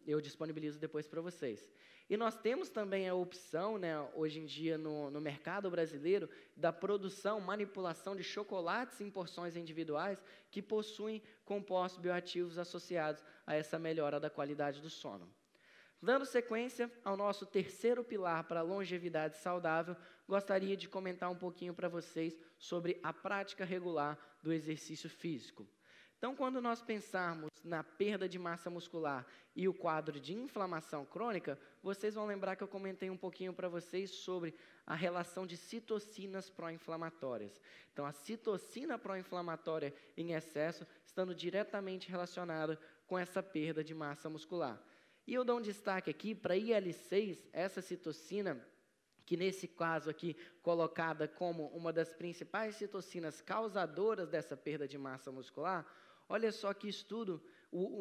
eu disponibilizo depois para vocês. E nós temos também a opção, né, hoje em dia no mercado brasileiro, da produção, manipulação de chocolates em porções individuais que possuem compostos bioativos associados a essa melhora da qualidade do sono. Dando sequência ao nosso terceiro pilar para a longevidade saudável, gostaria de comentar um pouquinho para vocês sobre a prática regular do exercício físico. Então, quando nós pensarmos na perda de massa muscular e o quadro de inflamação crônica, vocês vão lembrar que eu comentei um pouquinho para vocês sobre a relação de citocinas pró-inflamatórias. Então, a citocina pró-inflamatória em excesso estando diretamente relacionada com essa perda de massa muscular. E eu dou um destaque aqui para a IL-6, essa citocina, que nesse caso aqui, colocada como uma das principais citocinas causadoras dessa perda de massa muscular. Olha só que estudo,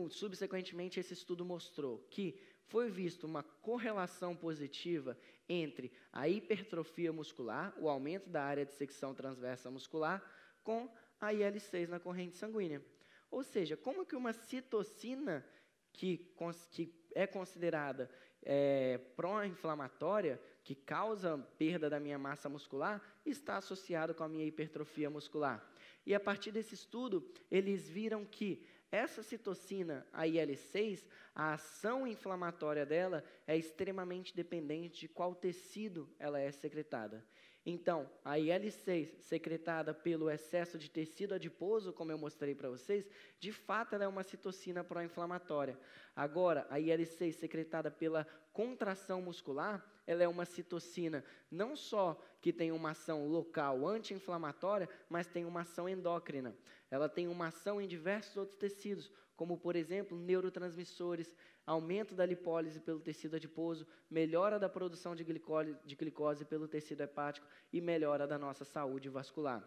subsequentemente esse estudo mostrou que foi visto uma correlação positiva entre a hipertrofia muscular, o aumento da área de secção transversa muscular, com a IL-6 na corrente sanguínea. Ou seja, como que uma citocina que é considerada pró-inflamatória, que causa perda da minha massa muscular, está associada com a minha hipertrofia muscular. E a partir desse estudo, eles viram que essa citocina, a IL-6, a ação inflamatória dela é extremamente dependente de qual tecido ela é secretada. Então, a IL-6, secretada pelo excesso de tecido adiposo, como eu mostrei para vocês, de fato ela é uma citocina pró-inflamatória. Agora, a IL-6, secretada pela contração muscular, ela é uma citocina não só que tem uma ação local anti-inflamatória, mas tem uma ação endócrina. Ela tem uma ação em diversos outros tecidos, como, por exemplo, neurotransmissores, aumento da lipólise pelo tecido adiposo, melhora da produção de glicose pelo tecido hepático e melhora da nossa saúde vascular.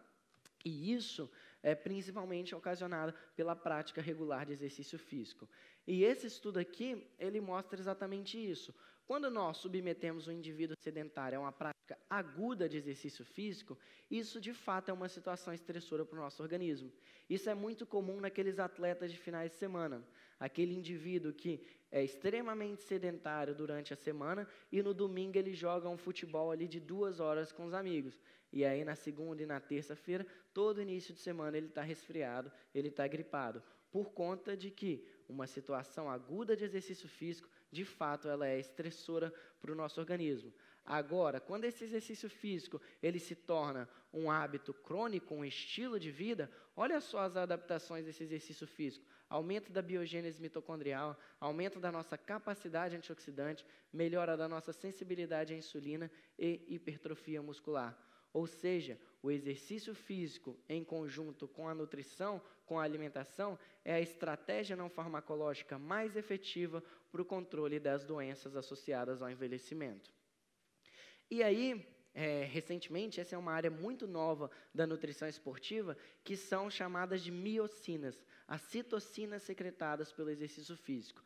E isso é principalmente ocasionado pela prática regular de exercício físico. E esse estudo aqui, ele mostra exatamente isso. Quando nós submetemos um indivíduo sedentário a uma prática aguda de exercício físico, isso de fato é uma situação estressora para o nosso organismo. Isso é muito comum naqueles atletas de finais de semana. Aquele indivíduo que é extremamente sedentário durante a semana e no domingo ele joga um futebol ali de 2 horas com os amigos. E aí na segunda e na terça-feira, todo início de semana ele está resfriado, ele está gripado. Por conta de que uma situação aguda de exercício físico, de fato, ela é estressora para o nosso organismo. Agora, quando esse exercício físico ele se torna um hábito crônico, um estilo de vida, olha só as adaptações desse exercício físico. Aumento da biogênese mitocondrial, aumento da nossa capacidade antioxidante, melhora da nossa sensibilidade à insulina e hipertrofia muscular. Ou seja, o exercício físico em conjunto com a nutrição, com a alimentação, é a estratégia não farmacológica mais efetiva para o controle das doenças associadas ao envelhecimento. E aí, recentemente, essa é uma área muito nova da nutrição esportiva, que são chamadas de miocinas, as citocinas secretadas pelo exercício físico.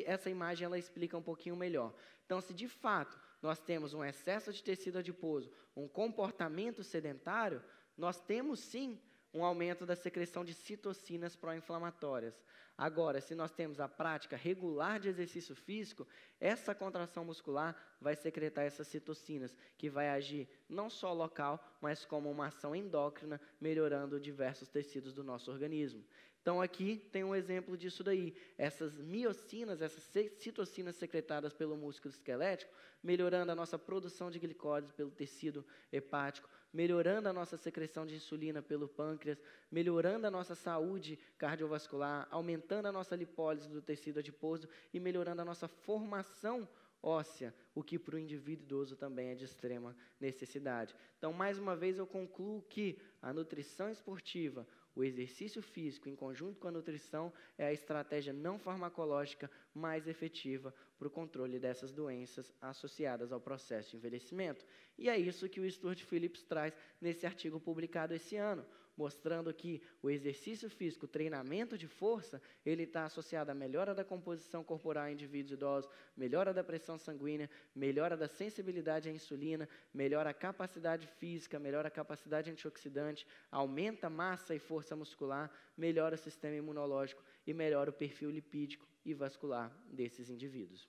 Essa imagem ela explica um pouquinho melhor. Então, se de fato nós temos um excesso de tecido adiposo, um comportamento sedentário, nós temos sim um aumento da secreção de citocinas pró-inflamatórias. Agora, se nós temos a prática regular de exercício físico, essa contração muscular vai secretar essas citocinas, que vai agir não só local, mas como uma ação endócrina, melhorando diversos tecidos do nosso organismo. Então, aqui tem um exemplo disso daí. Essas miocinas, essas citocinas secretadas pelo músculo esquelético, melhorando a nossa produção de glicose pelo tecido hepático, melhorando a nossa secreção de insulina pelo pâncreas, melhorando a nossa saúde cardiovascular, aumentando a nossa lipólise do tecido adiposo e melhorando a nossa formação óssea, o que para o indivíduo idoso também é de extrema necessidade. Então, mais uma vez, eu concluo que a nutrição esportiva, O exercício físico, em conjunto com a nutrição, é a estratégia não farmacológica mais efetiva para o controle dessas doenças associadas ao processo de envelhecimento. E é isso que o Stuart Phillips traz nesse artigo publicado esse ano, mostrando que o exercício físico, o treinamento de força, ele está associado à melhora da composição corporal em indivíduos idosos, melhora da pressão sanguínea, melhora da sensibilidade à insulina, melhora a capacidade física, melhora a capacidade antioxidante, aumenta a massa e força muscular, melhora o sistema imunológico e melhora o perfil lipídico e vascular desses indivíduos.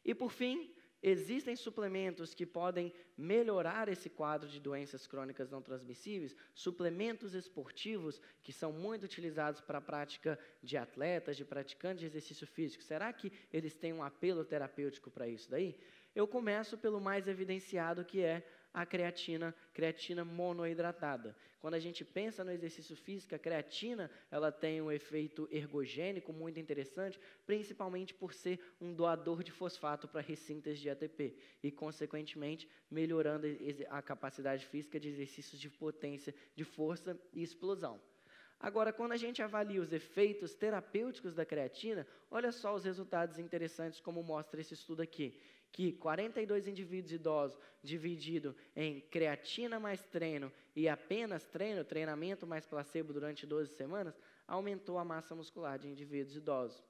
E, por fim, existem suplementos que podem melhorar esse quadro de doenças crônicas não transmissíveis, suplementos esportivos que são muito utilizados para a prática de atletas, de praticantes de exercício físico. Será que eles têm um apelo terapêutico para isso daí? Eu começo pelo mais evidenciado, que é a creatina monoidratada. Quando a gente pensa no exercício físico, a creatina ela tem um efeito ergogênico muito interessante, principalmente por ser um doador de fosfato para ressíntese de ATP e, consequentemente, melhorando a capacidade física de exercícios de potência, de força e explosão. Agora, quando a gente avalia os efeitos terapêuticos da creatina, olha só os resultados interessantes como mostra esse estudo aqui, que 42 indivíduos idosos dividido em creatina mais treino e apenas treinamento mais placebo durante 12 semanas, aumentou a massa muscular de indivíduos idosos.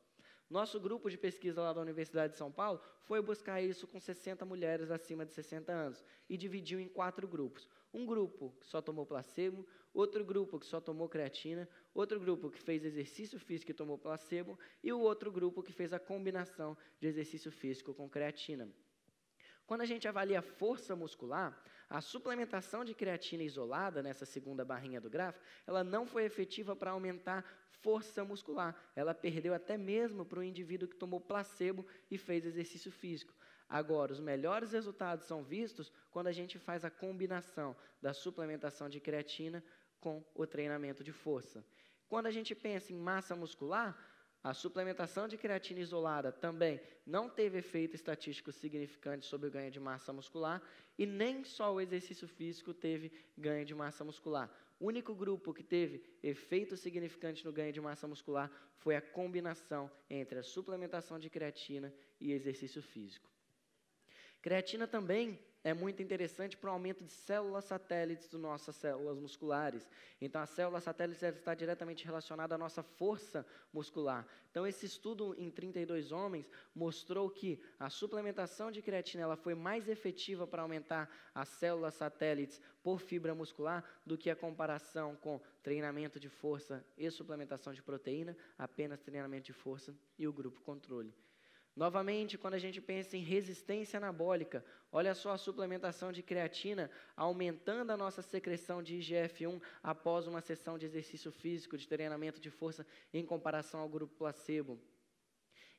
Nosso grupo de pesquisa lá da Universidade de São Paulo foi buscar isso com 60 mulheres acima de 60 anos e dividiu em 4 grupos. Um grupo que só tomou placebo, outro grupo que só tomou creatina, outro grupo que fez exercício físico e tomou placebo e o outro grupo que fez a combinação de exercício físico com creatina. Quando a gente avalia a força muscular, a suplementação de creatina isolada, nessa segunda barrinha do gráfico, ela não foi efetiva para aumentar força muscular. Ela perdeu até mesmo para o indivíduo que tomou placebo e fez exercício físico. Agora, os melhores resultados são vistos quando a gente faz a combinação da suplementação de creatina com o treinamento de força. Quando a gente pensa em massa muscular, a suplementação de creatina isolada também não teve efeito estatístico significante sobre o ganho de massa muscular e nem só o exercício físico teve ganho de massa muscular. O único grupo que teve efeito significante no ganho de massa muscular foi a combinação entre a suplementação de creatina e exercício físico. Creatina também é muito interessante para o aumento de células satélites das nossas células musculares. Então, a célula satélite está diretamente relacionada à nossa força muscular. Então, esse estudo em 32 homens mostrou que a suplementação de creatina ela foi mais efetiva para aumentar as células satélites por fibra muscular do que a comparação com treinamento de força e suplementação de proteína, apenas treinamento de força e o grupo controle. Novamente, quando a gente pensa em resistência anabólica, olha só a suplementação de creatina aumentando a nossa secreção de IGF-1 após uma sessão de exercício físico, de treinamento de força em comparação ao grupo placebo.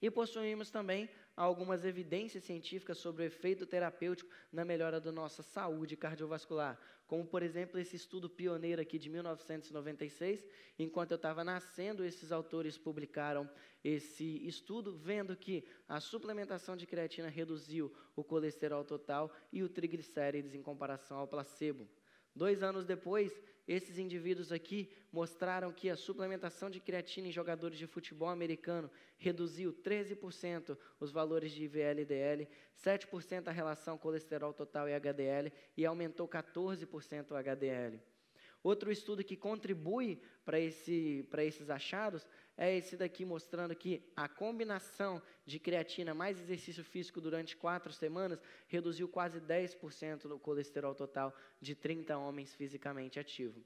E possuímos também algumas evidências científicas sobre o efeito terapêutico na melhora da nossa saúde cardiovascular, como, por exemplo, esse estudo pioneiro aqui de 1996. Enquanto eu estava nascendo, esses autores publicaram esse estudo, vendo que a suplementação de creatina reduziu o colesterol total e o triglicérides em comparação ao placebo. 2 anos depois, esses indivíduos aqui mostraram que a suplementação de creatina em jogadores de futebol americano reduziu 13% os valores de IVL-DL, 7% a relação colesterol total e HDL e aumentou 14% o HDL. Outro estudo que contribui para esses achados é esse daqui, mostrando que a combinação de creatina mais exercício físico durante 4 semanas reduziu quase 10% do colesterol total de 30 homens fisicamente ativos.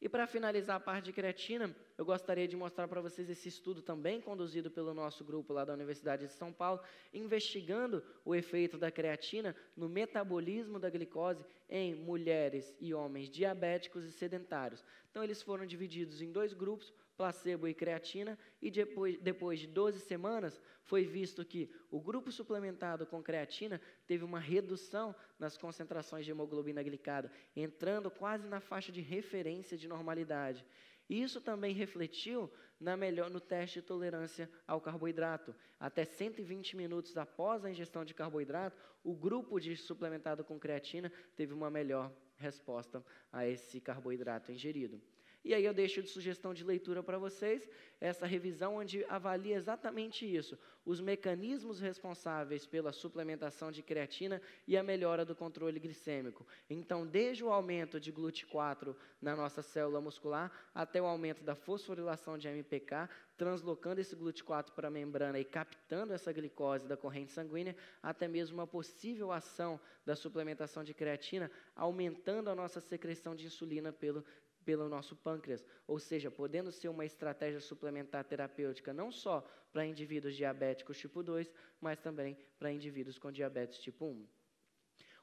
E para finalizar a parte de creatina, eu gostaria de mostrar para vocês esse estudo também conduzido pelo nosso grupo lá da Universidade de São Paulo, investigando o efeito da creatina no metabolismo da glicose em mulheres e homens diabéticos e sedentários. Então, eles foram divididos em 2 grupos, placebo e creatina, e depois de 12 semanas, foi visto que o grupo suplementado com creatina teve uma redução nas concentrações de hemoglobina glicada, entrando quase na faixa de referência de normalidade. E isso também refletiu no teste de tolerância ao carboidrato. Até 120 minutos após a ingestão de carboidrato, o grupo suplementado com creatina teve uma melhor resposta a esse carboidrato ingerido. E aí eu deixo de sugestão de leitura para vocês essa revisão onde avalia exatamente isso, os mecanismos responsáveis pela suplementação de creatina e a melhora do controle glicêmico. Então, desde o aumento de GLUT4 na nossa célula muscular, até o aumento da fosforilação de MPK, translocando esse GLUT4 para a membrana e captando essa glicose da corrente sanguínea, até mesmo uma possível ação da suplementação de creatina, aumentando a nossa secreção de insulina pelo nosso pâncreas, ou seja, podendo ser uma estratégia suplementar terapêutica não só para indivíduos diabéticos tipo 2, mas também para indivíduos com diabetes tipo 1.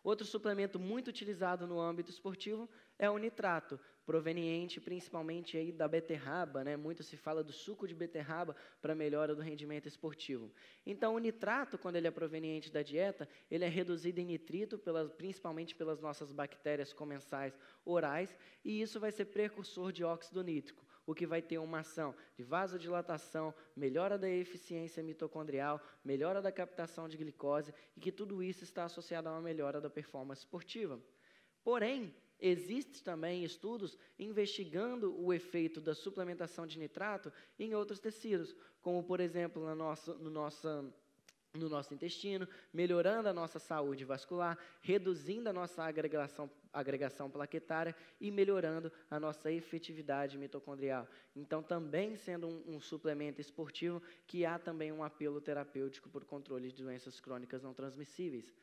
Outro suplemento muito utilizado no âmbito esportivo é o nitrato, proveniente principalmente aí da beterraba, né? Muito se fala do suco de beterraba para melhora do rendimento esportivo. Então, o nitrato, quando ele é proveniente da dieta, ele é reduzido em nitrito, principalmente pelas nossas bactérias comensais orais, e isso vai ser precursor de óxido nítrico, o que vai ter uma ação de vasodilatação, melhora da eficiência mitocondrial, melhora da captação de glicose, e que tudo isso está associado a uma melhora da performance esportiva. Porém, existem também estudos investigando o efeito da suplementação de nitrato em outros tecidos, como, por exemplo, no nosso intestino, melhorando a nossa saúde vascular, reduzindo a nossa agregação plaquetária e melhorando a nossa efetividade mitocondrial. Então, também sendo um suplemento esportivo que há também um apelo terapêutico por controle de doenças crônicas não transmissíveis.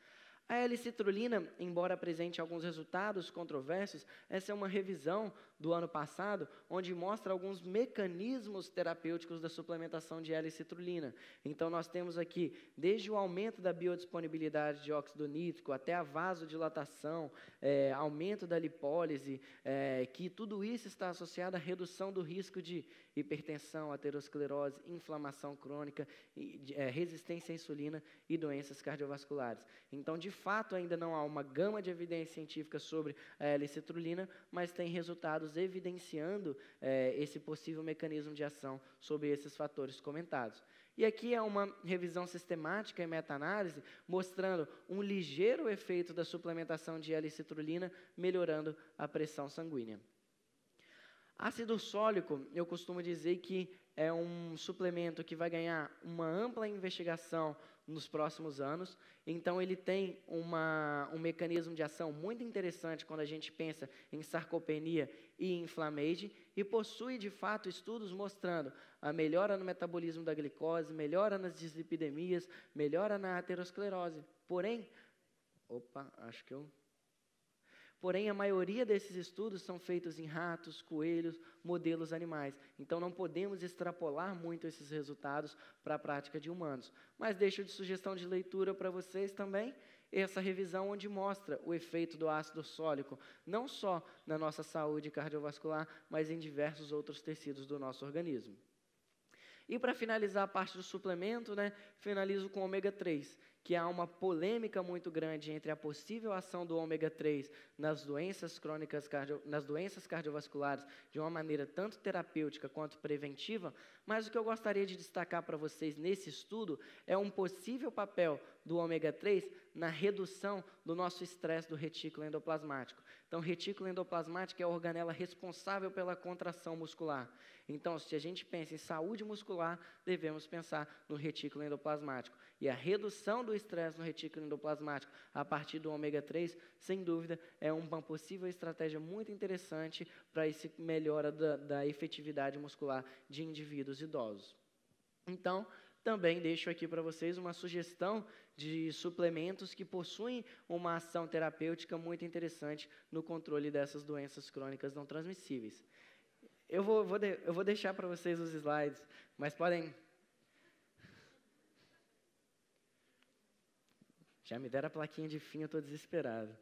A L-citrulina, embora apresente alguns resultados controversos, essa é uma revisão do ano passado, onde mostra alguns mecanismos terapêuticos da suplementação de L-citrulina. Então, nós temos aqui, desde o aumento da biodisponibilidade de óxido nítrico, até a vasodilatação, aumento da lipólise, que tudo isso está associado à redução do risco de hipertensão, aterosclerose, inflamação crônica, resistência à insulina e doenças cardiovasculares. Então, de fato, ainda não há uma gama de evidência científica sobre a L-citrulina, mas tem resultados evidenciando esse possível mecanismo de ação sobre esses fatores comentados. E aqui é uma revisão sistemática e meta-análise mostrando um ligeiro efeito da suplementação de L-citrulina, melhorando a pressão sanguínea. Ácido ursólico, eu costumo dizer que é um suplemento que vai ganhar uma ampla investigação nos próximos anos. Então, ele tem um mecanismo de ação muito interessante quando a gente pensa em sarcopenia e inflamage, e possui, de fato, estudos mostrando a melhora no metabolismo da glicose, melhora nas dislipidemias, melhora na aterosclerose. Porém, Porém, a maioria desses estudos são feitos em ratos, coelhos, modelos animais. Então, não podemos extrapolar muito esses resultados para a prática de humanos. Mas deixo de sugestão de leitura para vocês também essa revisão onde mostra o efeito do ácido ursólico, não só na nossa saúde cardiovascular, mas em diversos outros tecidos do nosso organismo. E para finalizar a parte do suplemento, finalizo com ômega 3, que há uma polêmica muito grande entre a possível ação do ômega 3 nas doenças crônicas, nas doenças cardiovasculares, de uma maneira tanto terapêutica quanto preventiva, mas o que eu gostaria de destacar para vocês nesse estudo é um possível papel do ômega 3 na redução do nosso estresse do retículo endoplasmático. Então, o retículo endoplasmático é a organela responsável pela contração muscular. Então, se a gente pensa em saúde muscular, devemos pensar no retículo endoplasmático. E a redução do estresse no retículo endoplasmático a partir do ômega 3, sem dúvida, é uma possível estratégia muito interessante para essa melhora da efetividade muscular de indivíduos idosos. Então, também deixo aqui para vocês uma sugestão de suplementos que possuem uma ação terapêutica muito interessante no controle dessas doenças crônicas não transmissíveis. Eu vou deixar para vocês os slides, mas podem... Já me deram a plaquinha de fim, eu estou desesperado.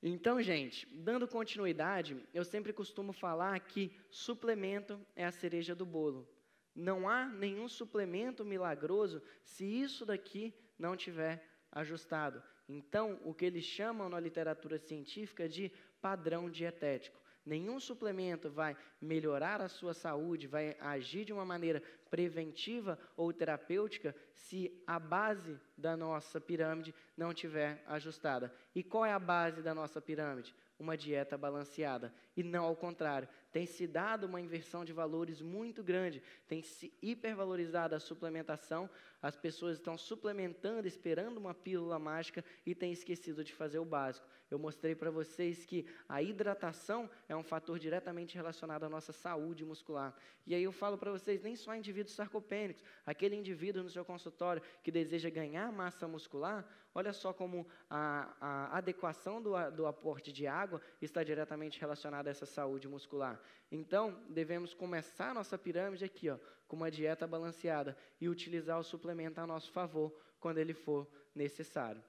Então, gente, dando continuidade, eu sempre costumo falar que suplemento é a cereja do bolo. Não há nenhum suplemento milagroso se isso daqui não tiver ajustado. Então, o que eles chamam na literatura científica de padrão dietético. Nenhum suplemento vai melhorar a sua saúde, vai agir de uma maneira preventiva ou terapêutica se a base da nossa pirâmide não estiver ajustada. E qual é a base da nossa pirâmide? uma dieta balanceada, e não ao contrário. Tem se dado uma inversão de valores muito grande, tem se hipervalorizado a suplementação, as pessoas estão suplementando, esperando uma pílula mágica e têm esquecido de fazer o básico. Eu mostrei para vocês que a hidratação é um fator diretamente relacionado à nossa saúde muscular. E aí eu falo para vocês, nem só indivíduos sarcopênicos, aquele indivíduo no seu consultório que deseja ganhar massa muscular, olha só como a adequação do aporte de água está diretamente relacionada a essa saúde muscular. Então, devemos começar a nossa pirâmide aqui, ó, com uma dieta balanceada e utilizar o suplemento a nosso favor quando ele for necessário.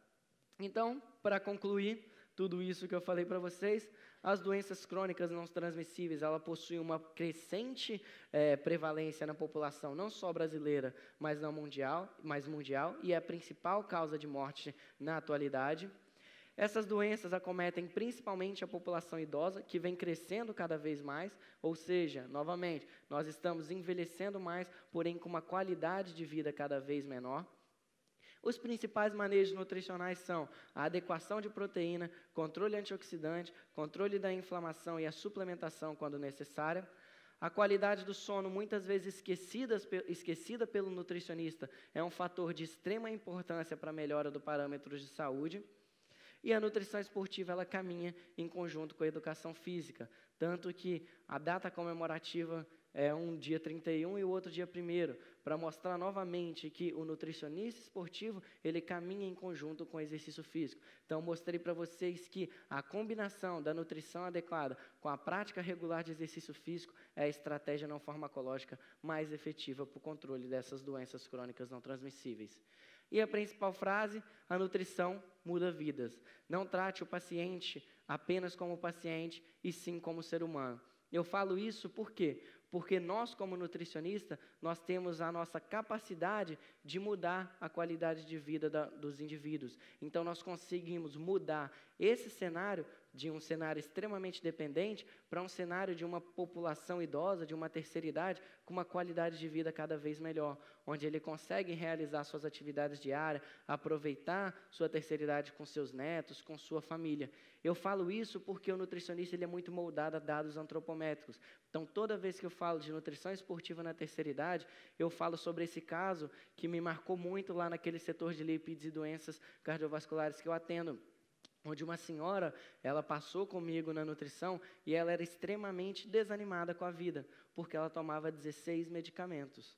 Então, para concluir tudo isso que eu falei para vocês, as doenças crônicas não transmissíveis, ela possui uma crescente prevalência na população, não só brasileira, mas mundial, e é a principal causa de morte na atualidade. Essas doenças acometem principalmente a população idosa, que vem crescendo cada vez mais, ou seja, novamente, nós estamos envelhecendo mais, porém com uma qualidade de vida cada vez menor. Os principais manejos nutricionais são a adequação de proteína, controle antioxidante, controle da inflamação e a suplementação quando necessária. A qualidade do sono, muitas vezes esquecida pelo nutricionista, é um fator de extrema importância para a melhora do parâmetro de saúde. E a nutrição esportiva, ela caminha em conjunto com a educação física, tanto que a data comemorativa é um dia 31 e o outro dia 1º, para mostrar novamente que o nutricionista esportivo, ele caminha em conjunto com o exercício físico. Então, mostrei para vocês que a combinação da nutrição adequada com a prática regular de exercício físico é a estratégia não farmacológica mais efetiva para o controle dessas doenças crônicas não transmissíveis. E a principal frase, a nutrição muda vidas. Não trate o paciente apenas como paciente, e sim como ser humano. Eu falo isso por quê? Porque nós, como nutricionista, nós temos a nossa capacidade de mudar a qualidade de vida dos indivíduos. Então, nós conseguimos mudar esse cenário de um cenário extremamente dependente para um cenário de uma população idosa, de uma terceira idade, com uma qualidade de vida cada vez melhor, onde ele consegue realizar suas atividades diárias, aproveitar sua terceira idade com seus netos, com sua família. Eu falo isso porque o nutricionista ele é muito moldado a dados antropométricos. Então, toda vez que eu falo de nutrição esportiva na terceira idade, eu falo sobre esse caso que me marcou muito lá naquele setor de lipídios e doenças cardiovasculares que eu atendo, onde uma senhora, ela passou comigo na nutrição e ela era extremamente desanimada com a vida, porque ela tomava 16 medicamentos.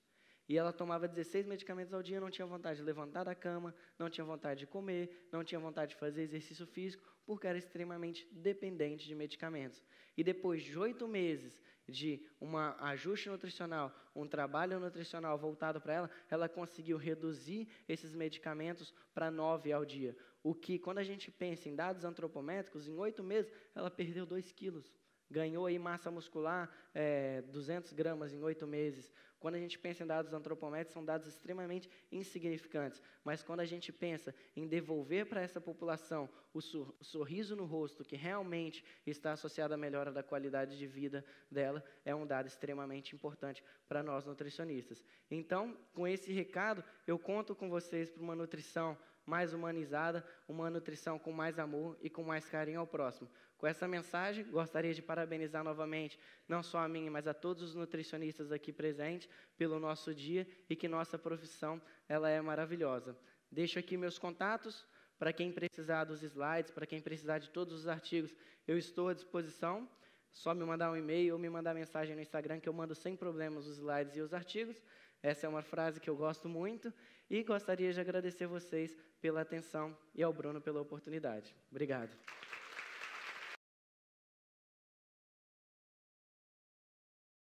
E ela tomava 16 medicamentos ao dia, não tinha vontade de levantar da cama, não tinha vontade de comer, não tinha vontade de fazer exercício físico, porque era extremamente dependente de medicamentos. E depois de 8 meses de um ajuste nutricional, um trabalho nutricional voltado para ela, ela conseguiu reduzir esses medicamentos para 9 ao dia. O que, quando a gente pensa em dados antropométricos, em 8 meses, ela perdeu 2 quilos. Ganhou aí massa muscular, 200 gramas em 8 meses. Quando a gente pensa em dados antropométricos, são dados extremamente insignificantes. Mas quando a gente pensa em devolver para essa população o sorriso no rosto, que realmente está associado à melhora da qualidade de vida dela, é um dado extremamente importante para nós nutricionistas. Então, com esse recado, eu conto com vocês para uma nutrição mais humanizada, uma nutrição com mais amor e com mais carinho ao próximo. Com essa mensagem, gostaria de parabenizar novamente, não só a mim, mas a todos os nutricionistas aqui presentes, pelo nosso dia e que nossa profissão, ela é maravilhosa. Deixo aqui meus contatos, para quem precisar dos slides, para quem precisar de todos os artigos, eu estou à disposição. Só me mandar um e-mail ou me mandar mensagem no Instagram, que eu mando sem problemas os slides e os artigos. Essa é uma frase que eu gosto muito e gostaria de agradecer vocês pela atenção e ao Bruno pela oportunidade. Obrigado.